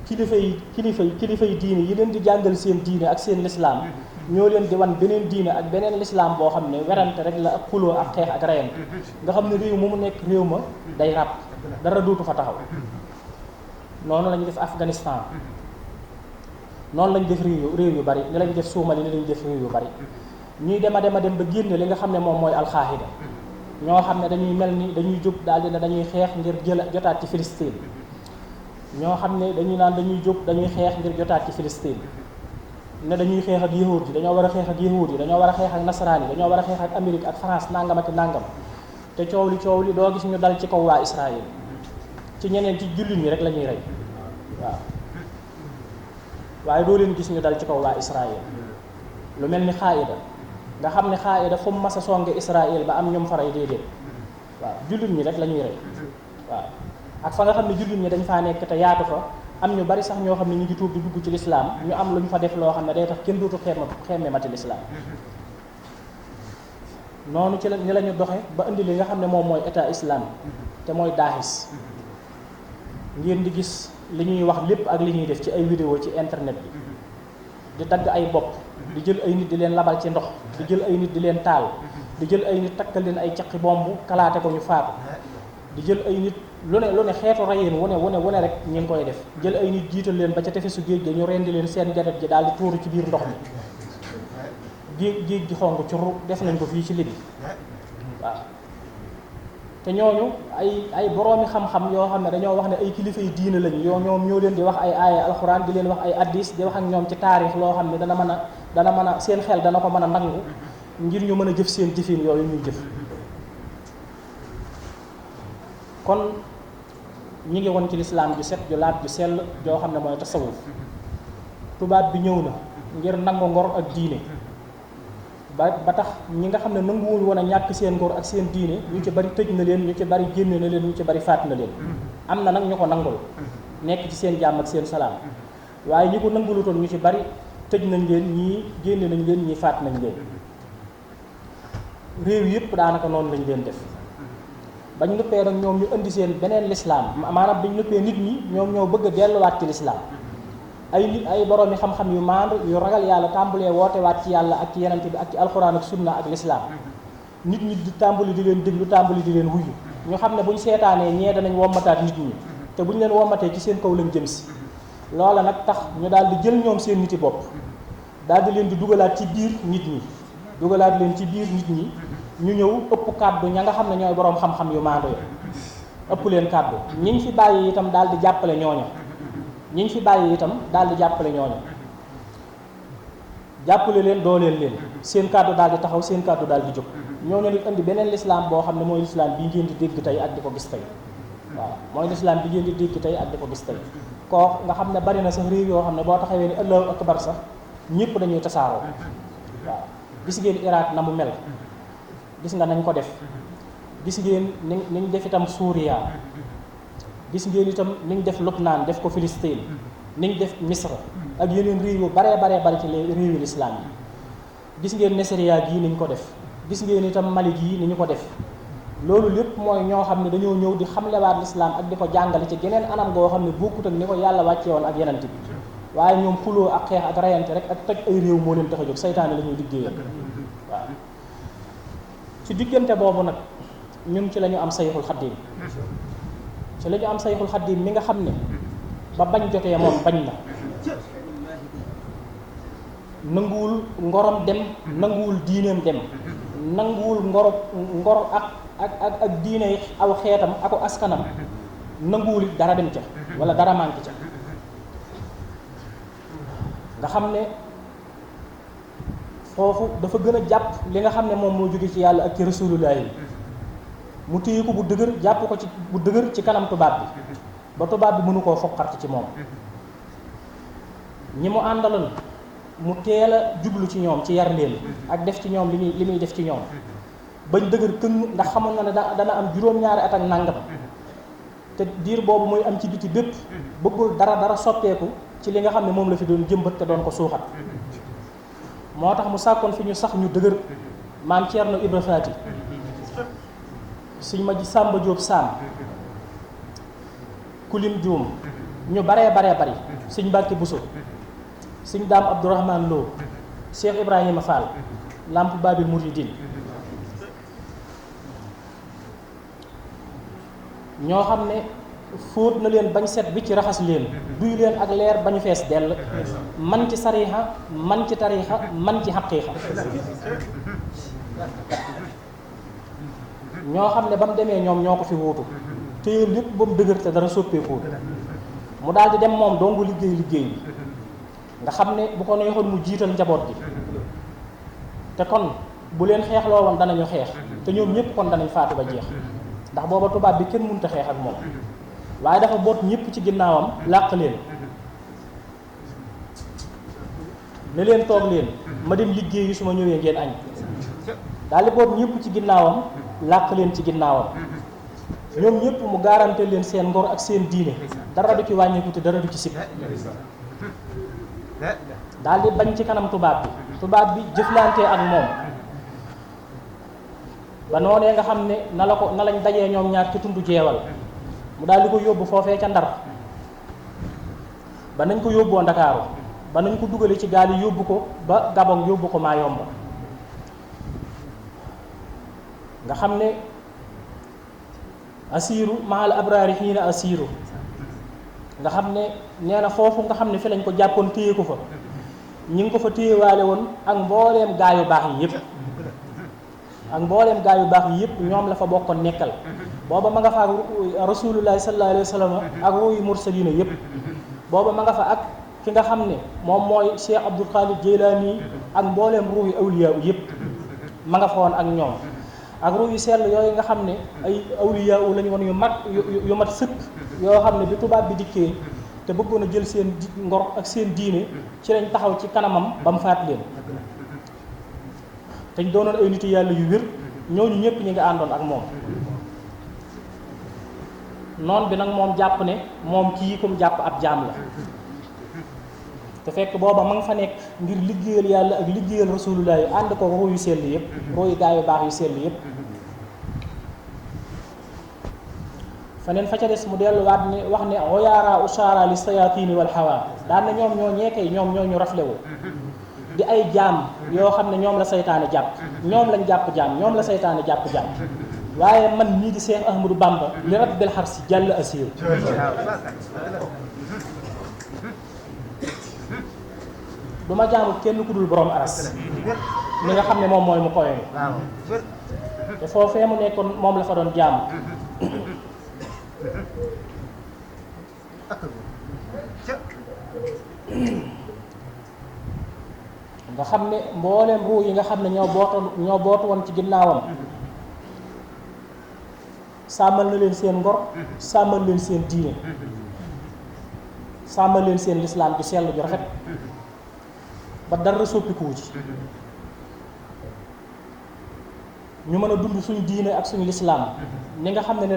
kilifa yi diine yi leen di jàngal seen diine ak seen l'islam ñoo leen di wan beneen diine ak beneen l'islam boo xam ne werante rek la ak xuloo ak xeex ak reyante nga xam ne réew mu nekk réew ma day ràpp dara dootu fa taxaw noonu lañu def Afghanistan noonu lañu def réew yu bari ni lañu def Soomali ni lañu def réew yu bari ñuy dem ba génne li nga xam ne moom mooy alxaahida ñoo xam ne dañuy mel ni dañuy jóg daal di ne dañuy xeex ngir jotaat ci Filistin ñoo xam ne dañuy naan dañuy jóg dañuy xeex ngir jotaat ci Filistin ne dañuy xeex ak yahuud yi dañoo war a xeex ak yahuud yi dañoo war a xeex ak nasaraan yi dañoo war a xeex ak Amérique ak France nangam ak nangam te coow li doo gis ñu dal ci kaw waa Israël ci ñeneen ci jullit ñi rek la ñuy rey waaw waaye doo leen gis ñu dal ci kaw waa Israël lu mel ni Xaayida nga xam ne Xaayida fu mu mas a songe Israël ba am ñoom faray déedéet waaw jullit ñi rek la ñuy rey waaw ak fa nga xam ne jullit ñi dañ faa nekk te yaatu fa am ñu bari sax ñoo xam ne ñu ngi tuub di dugg ci lislaam ñu am lu ñu fa def loo xam ne day tax kenn dootu xemme mati lislaam noonu ci la ñu doxe ba indi li nga xam ne moom mooy état islamique te mooy Daesh ngeen di gis li ñuy wax lépp ak li ñuy def ci ay vidéo ci internet bi di dagg ay bopp di jël ay nit di leen labal ci ndox di jël ay nit di leen taal di jël ay nit takkal leen ay caqi bomb kalaate ko ñu faatu di jël ay nit lu ne xeetu rayeen wane rek ñu ngi koy def jël ay nit jiital leen ba ca tefesu géej ga ñu rendi leen seen deret ji daal di tuuru ci biir ndox mi géej gi xonq curu def nañ ko fii ci Libi waaw te ñooñu ay boroomi xam-xam yoo xam ne dañoo wax ne ay kilifa yi diine lañu ñoom ñoo leen di wax ay aaya alxuraan di leen wax ay addis di wax ak ñoom ci taarix loo xam ne dana mën a seen xel dana ko mën a nangu ngir ñu mën a jëf seen jëfin yooyu ñuy jëf kon ñi ngi woon ci lislaam ju set ju laab ju sell joo xam ne mooy tasawuf tubaab bi ñëw na ngir nangu ngor ak diine ba tax ñi nga xam ne nanguwuñ woon a ñàkk seen ngor ak seen diine ñu ci bari tëj na leen ñu ci bari génne na leen ñu ci bari faat na leen am na nag ñu ko nangul nekk ci seen jàmm ak seen salaam waaye ñi ko nangulutoon ñu ci bari tëj nañ leen ñii génne nañ leen ñii faat nañ leen réew yëpp daanaka noonu lañ leen def bañ nuppee nag ñoom ñu indi seen beneen lislaam maanaam bañ nuppee nit ñi ñoom ñoo bëgg a delluwaat ci lislaam ay boroomi xam-xam yu maandu yu ragal yàlla tàmbalee woote waat ci yàlla ak ci yenent bi ak ci alxuraan ak sunna ak lislaam nit ñi di tàmbali di leen déglu tàmbali di leen wuyu ñu xam ne buñ seetaanee ñee danañ wommataat nit ñi te buñ leen wommatee ci seen kaw lañ jëm si loola nag tax ñu daal di jël ñoom seen niti bopp daal di leen di dugalaat ci biir nit ñi ñu ñëw ëpp kàddu ña nga xam ne ñooy boroom xam-xam yu maandu ya ëpp leen kàddu ñiñ fi bàyyi itam daal di jàppale ñooña jàppale leen dooleel leen seen kàddu daal di taxaw seen kàddu daal di jóg ñooñu nag indi beneen lislaam boo xam ne mooy lislaam bi ngeen di dégg tey ak di ko gis tey waaw mooy lislaam bi ngeen di dégg tey ak di ko gis tey koo nga xam ne bari na sax réew yoo xam ne boo taxawee ni allahu akbar sax ñëpp dañuy tasaaroo waaw gis ngeen Irak na mu mel gis nga nañ ko def gis ngeen niñ def itam Suuriya gis ngeen itam niñ def Lubnaan def ko Filistin niñ def Misra ak yeneen réew yu baree bari ci réewi lislaam yi gis ngeen Nasriya gii niñ ko def gis ngeen itam Mali gii ni ñu ko def loolu lépp mooy ñoo xam ne dañoo ñëw di xamlewaat lislaam ak di ko jàngale ci geneen anam goo xam ne bokkut ak ni ko yàlla wàcce woon ak yenant bi waaye ñoom xuloo ak xeex ak rayante rek ak toj ay réew moo leen tax a jóg saytaane la ñuy liggéeyal waaw ci diggante boobu nag ñun ci la ñu am sayxul xaddiim mi nga xam ne ba bañ jotee moom bañ na nanguwul ngorom dem nanguwul diineem dem nanguwul ngor ak diine aw xeetam ako askanam nanguwul dara dem ca wala dara manqué ca nga xam ne foofu dafa gën a jàpp li nga xam ne moom moo jóge ci yàlla ak ci rasulullah yi mu téye ko bu dëgër jàpp ko ci bu dëgër ci kanam tubaab bi ba tubaab bi mënu koo foqarti ci moom ñi mu àndaloon mu teel a jublu ci ñoom ci yar leen ak def ci ñoom li muy def ci ñoom bañ dëgër këng ndax xamoon na ne dana am juróom-ñaari at ak nàngam te diir boobu muy am ci biti bépp bëggul dara soppeeku ci li nga xam ne moom la fi doon jëmbat te doon ko suuxat moo tax mu sàkkoon fi ñu sax ñu dëgër maam Thierno Ibra Faati suñ ma ji Sàmba Jóob Saam Kulim Juum ñu baree bari suñ Mbàkke Buso suñ Daam Abdourahman Lo Cheikh Ibrahima Fall Lamp Babil Mouridine ñoo xam ne fóot na leen bañ set bi ci raxas leen duy leen ak leer bañu fees dell man ci sariixa man ci tariixa man ci xaqiiqa ñoo xam ne ba mu demee ñoom ñoo ko fi wuutu téye lépp ba mu dëgër te dara soppeeku mu daal di dem moom dongu liggéey bi nga xam ne bu ko neexoon mu jiital njaboot gi te kon bu leen xeexloo woon danañu xeex te ñoom ñëpp kon danañ faatu ba jeex ndax booba tubaab bi kenn mënut a xeex ak moom waaye dafa boot ñëpp ci ginnaawam làq leen ne leen toog leen ma dem liggéeyi su ma ñëwee ngeen añ daal di boot ñëpp ci ginnaawam làq leen ci ginnaawam ñoom ñëpp mu garanté leen seen ngor ak seen diine dara du ci wàññiku te dara du ci sib daal di bañ ci kanam tubaab bi jëflante ak moom ba noonee nga xam ne na lañ dajee ñoom ñaar ci tundu jeewal mu daal di ko yóbbu foofee ca Ndar ba nañ ko yóbboo Ndakaaru ba nañ ko dugale ci gaal yi yóbbu ko ba Gabon yóbbu ko Mayomba nga xam ne asiiru mahal abraari xiina asiiru nga xam ne nee na foofu nga xam ne fi lañ ko jàppoon téye ko fa ñi ngi ko fa téyewaale woon ak mbooleem gaa yu baax yi yëpp ñoom la fa bokkoon nekkal booba ma nga fa ak rasulullahi sallallahu alayhi wa sallam ak ruuyu mursalina yëpp booba ma nga fa ak ki nga xam ne moom mooy Cheikh Abdul Qadir Jeylaani ak mbooleem ruuyu awliya yëpp ma nga fa woon ak ñoom ak ruuyu sell yooyu nga xam ne ay awliya lañu woon yu mat sëkk yoo xam ne bi tubaab bi dikkee te bëggoon a jël seen ngor ak seen diine ci lañ taxaw ci kanamam ba mu faat leen te ñu doonoon ay nit yàlla yu wér ñooñu ñëpp ñi nga àndoon ak moom noon bi nag moom jàpp ne moom kii comme jàpp ab jaam la te fekk booba ma nga fa nekk ngir liggéeyal yàlla ak liggéeyal rasulullah yi ànd ko roo yu sell yëpp roo yu gaa yu baax yu sell yëpp faneen fa ca des mu delluwaat ne wax ne oyaara usara li sayatini wal hawa daan na ñoom ñoo ñeekay ñoom ñoo ñu raflewu di ay jaam yoo xam ne ñoom la saytaane jàpp ñoom lañ jàpp jaam ñoom la saytaane jàpp jaam waaye man mii di Seex Ahmadu Bamba li rabbil xarsi jàll asiir du ma jaamu kenn ku dul borom aras mi nga xam ne moom mooy mu koy te foofee mu nekkoon moom la fa doon jaamu nga xam ne mbooleem ruu yi nga xam ne ñoo bootu woon ci ginnaawam sàmmal na leen seen ngor sàmmal leen seen diine sàmmal leen seen lislaam ju sell ju rafet ba dara soppikuwu ci ñu mën a dund suñu diine ak suñu lislaam ni nga xam ne ni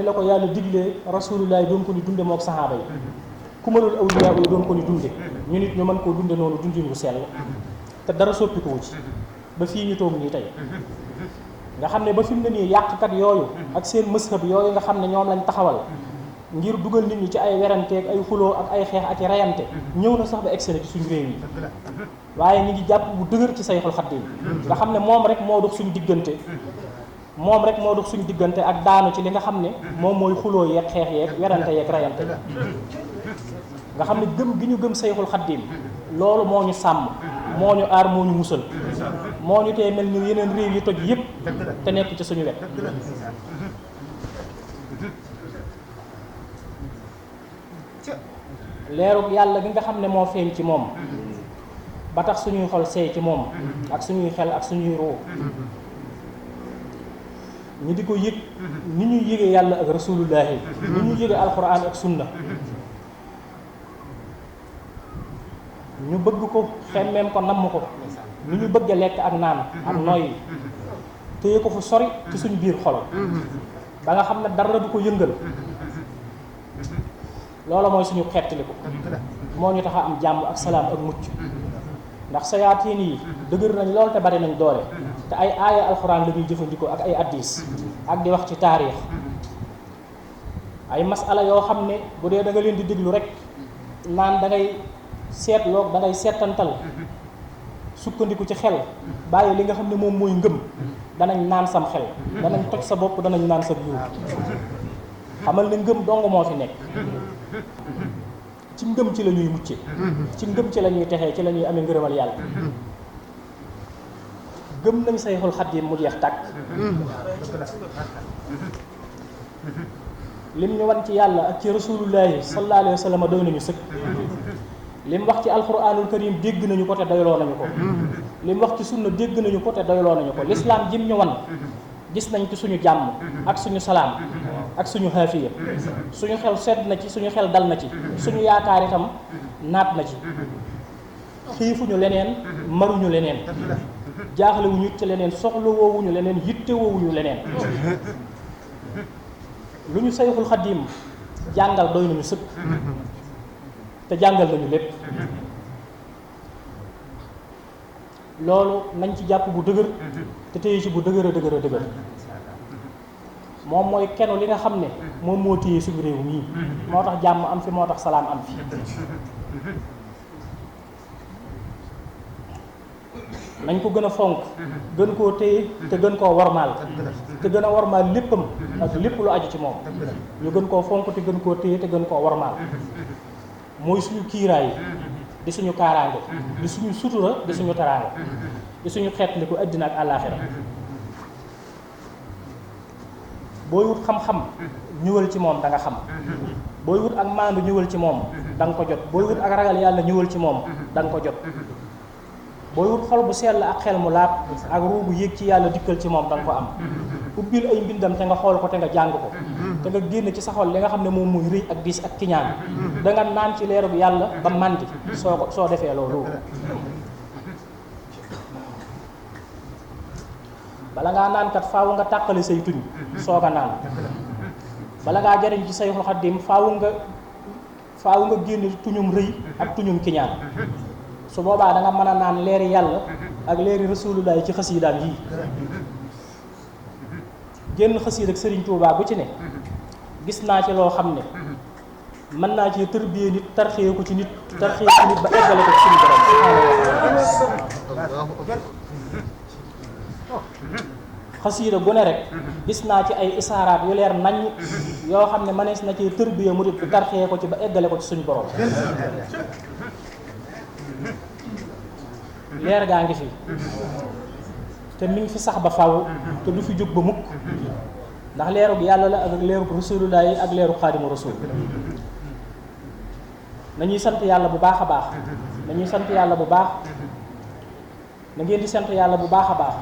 la ko yàlla diglee rasulullah doon ko ni dunde mook saxaaba yi ku mënul awliya yi doon ko ni dunde ñu nit ñu mën koo dunde noonu dundin wu sell te dara soppikuwu ci ba fii ñu toog nii tey nga xam ne ba fi mu ne nii yàqkat yooyu ak seen mëshab yooyu nga xam ne ñoom lañ taxawal ngir dugal nit ñi ci ay weranteeg ay xuloo ak ay xeex ak i reyante ñëw na sax ba egsi na ci suñu réew yi waaye ñu ngi jàpp bu dëgër ci Sayxul Xadiim nga xam ne moom rek moo dox suñu diggante ak daanu ci li nga xam ne moom mooy xuloo yeeg xeex yeeg werante yeeg reyante nga xam ne gëm gi ñu gëm Sayxul Xadiim loolu moo ñu sàmm moo ñu aar moo ñu musal moo ñu tee mel ni yeneen réew yi toj yépp te nekk ci suñu wet leerug yàlla gi nga xam ne moo feeñ ci moom ba tax suñuy xol seey ci moom ak suñuy xel ak suñuy ruu ñu di ko yëg ni ñuy yëgee yàlla ak rasulullahi ni ñuy yëgee alquran ak sunna ñu bëgg ko xemmeem ko namm ko ni ñu bëgg a lekk ak naan ak noyyi téye ko fu sori ci suñu biir xol ba nga xam ne dara du ko yëngal loola mooy suñu xettaliku moo ñu tax a am jàmm ak salaam ak mucc ndax sayaatiin yi dëgër nañ lool te bari nañ doole te ay aaya alxuraan la ñuy jëfandikoo ak ay addis ak di wax ci taarix ay masala yoo xam ne bu dee da nga leen di déglu rek naan da ngay seetloo da ngay seetantal sukkandiku ci xel bàyyi li nga xam ne moom mooy ngëm danañ naan sam xel danañ toj sa bopp danañ naan sa yuur xamal ne ngëm dong moo fi nekk ci ngëm ci la ñuy mucce ci ngëm ci la ñuy texee ci la ñuy amee ngërëmal yàlla gëm nañ Sayxul Xadiim mu jeex tàkk lim ñu wan ci yàlla ak ci rasulullahi sallallahu alayhi wa sallam doy nañu sëkk lim wax ci alquranul karim dégg nañu ko te doyloo nañu ko lim wax ci sunna dégg nañu ko te doyloo nañu ko lislaam jim ñu wan gis nañ ci suñu jàmm ak suñu salaam ak suñu xaafiya suñu xel sedd na ci suñu xel dal na ci suñu yaakaar itam naat na ci xiifuñu leneen maruñu leneen jaaxlewuñu ci leneen soxlawoowuñu leneen yittewoowuñu leneen lu ñu Sayxul Xadiim jàngal doy nañu sëkk te jàngal nañu lépp loolu nañ ci jàpp bu dëgër te téye ci bu dëgër a dëgër moom mooy kenn li nga xam ne moom moo téye suñu réew mii moo tax jàmm am fi moo tax salaam am fi nañ ko gën a fonk gën koo téye te gën koo warmaal te gën a warmaal léppam ak lépp lu aju ci moom ñu gën koo fonk te gën koo téye te gën koo warmaal mooy suñu kiiraay di suñu kaaraange di suñu sutura di suñu taraange di suñu xeetliku àddina ak àllaaxira booy wut xam-xam ñëwal ci moom da nga xam booy wut ak maandu ñëwal ci moom da nga ko jot booy wut ak ragal yàlla ñëwal ci moom da nga ko jot booy wut xol bu sell ak xel mu laab ak ruu bu yéeg ci yàlla dikkal ci moom da nga ko am ubbil ay mbindam te nga xool ko te nga jàng ko te nga génn ci sa xol li nga xam ne moom muy rëy ak diis ak kiñaan da nga naan ci leerug yàlla ba màndi soo defee loolu bala ngaa naan kat faaw nga tàqale say tuñ soog a naan bala ngaa jariñ ci Sayxul Xadiim faaw nga génn tuñum rëy ak tuñum kiñaan su boobaa da nga mën a naan leeri yàlla ak leeri rasulullahi ci xasiidaam yii génn xasiid ak Sëriñ Tuubaa bu ci ne gis naa ci loo xam ne mën naa ci tërbiyee nit tarxee ko ci nit tarxee ci nit ba eggale ko ci suñu borom xasiida gu ne rek gis naa ci ay isaaraat yu leer naññ yoo xam ne mënees na ci tërbiyee murit bi tarxee ko ci ba eggale ko ci suñu borom leer gaa ngi fi te mi ngi fi sax ba faw te du fi jóg ba mukk ndax leerug yàlla la ak leerug rasulullah yi ak leerug xaadimu rasul nañuy sant yàlla bu baax a baax nañuy sant yàlla bu baax na ngeen di sant yàlla bu baax a baax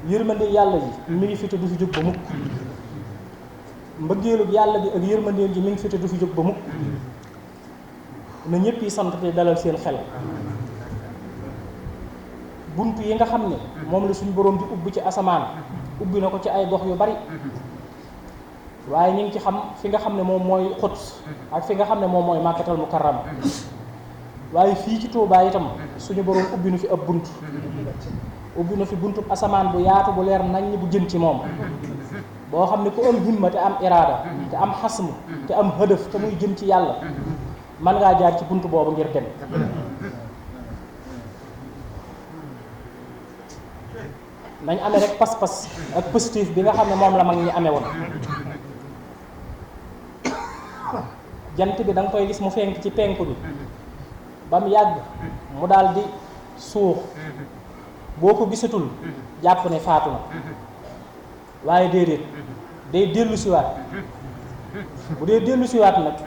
yërmande yàlla ji mi ngi fi te du fi jóg ba mukk mbëggeelug yàlla bi ak yërmandeel ji mi ngi fi te du fi jóg ba mukk na ñëpp yi sant te dalal seen xel bunt yi nga xam ne moom la suñu boroom di ubbi ci asamaan ubbi na ko ci ay gox yu bari waaye ñu ngi ci xam fi nga xam ne moom mooy Quds ak fi nga xam ne moom mooy Makkatal Mukarrama waaye fii ci Tuubaa itam suñu boroom ubbi na fi ab bunt ubbi na fi buntu asamaan bu yaatu bu leer naññ bu jëm ci moom boo xam ne ku am himma te am iraada te am xasm te am hëdëf te muy jëm ci yàlla man ngaa jaar ci bunt boobu ngir dem nañ amee rek pas-pas ak positif bi nga xam ne moom la mag ñi amee woon jant bi da nga koy gis mu fenk ci penku bi ba mu yàgg mu daal di suux boo ko gisatul jàpp ne faatu na waaye déedéet day dellu siwaat bu dee dellu siwaat nag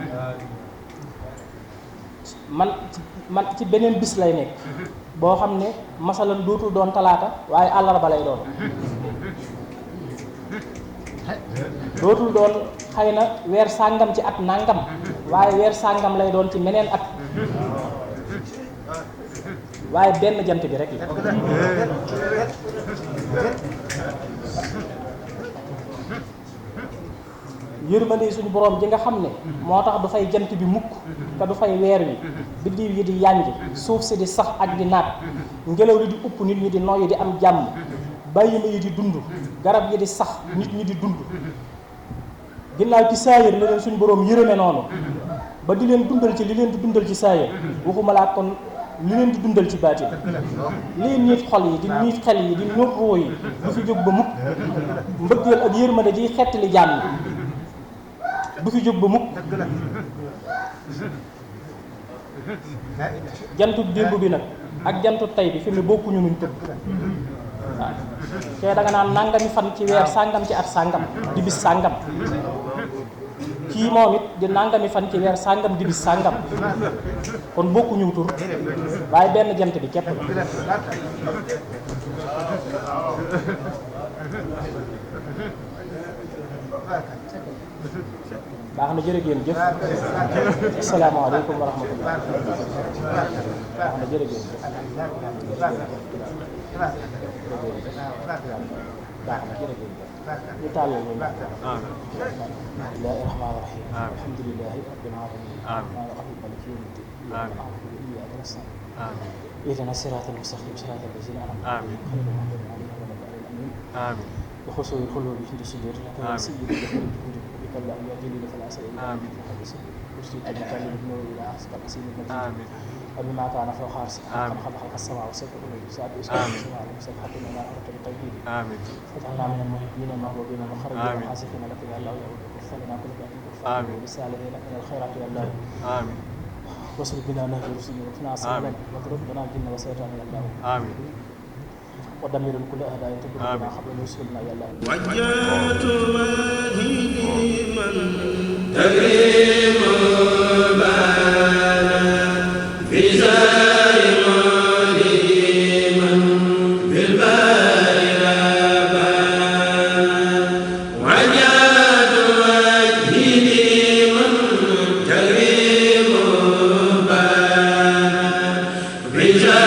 man ci beneen bis lay nekk boo xam ne masalan dootul doon talaata waaye àllarba lay doon dootul doon xëy na weer sàngam ci at nàngam waaye weer sàngam lay doon ci meneen at waaye benn jant bi rek la yërmande suñu borom ji nga xam ne moo tax du fay jant bi mukk te du fay weer wi biddiw yi di yànji suuf si di sax ak di naat ngelaw li di upp nit ñi di noyyi di am jàmm bàyyi ma yi di dund garab yi di sax nit ñi di dund ginnaaw ci saayir la leen suñu borom yërëme noonu ba di leen dundal ci li leen di dundal ci saayir waxuma laa kon li leen di dundal ci baatin lii niit xol yi di niit xel yi di niit ruu yi du fi jóg ba mukk mbëggeel ak yërmande ji xettali jàmm du fi jóg ba mukk jantub démb bi nag ak jantub tey bi fi mu ne bokkuñu nuñ tëdd waaw te da nga naan nangami fan ci weer sàngam ci at sàngam di bis sàngam kii moom it di nangami fan ci weer sàngam di bis sàngam kon bokkuñu tur waaye benn jant bi képp la baax na jërë ngeen jëf asalaamaaleykum wa rahmatullah baax na jërë ngeen jëf baax na jërë ngeen jëf ñu tàllal ñu bismillahi rahmaani rahim alhamdulillahi rabbil alamin arrahmaani rahim maliki yawmi ddin iyyaka na'budu wa iyyaka nasta'in ihdina siratal mustaqim siratal ladzina an'amta alayhim ghayril maghdubi alayhim wa lad-dallin amin بخصوص القلوب في الصدور لكن سيد الجهل بك الله يجلل فلا سيد آمين وارشد المكان بالنور الى احسن الاسير المجيد وبما كان فوق عرش خلق السماء والسبع والسبع والسماء والسبع حتى ما أردت بالتوحيد آمين فتحنا من المحبين المهوبين المخرجين الحاسفين لك يا الله يعود وفقنا كل بأن آمين بالسالمين من الخيرات يا الله آمين وصل بنا نهج رسل وفنا سبلا واضرب لنا الجن والشيطان يا الله آمين ودمر كل أعداء تضرنا قبل وصولنا يا الله وجهت وجهي من تكريم بان في زار مديما بالبار ربان وجهت وجهي من تكريم بان في زار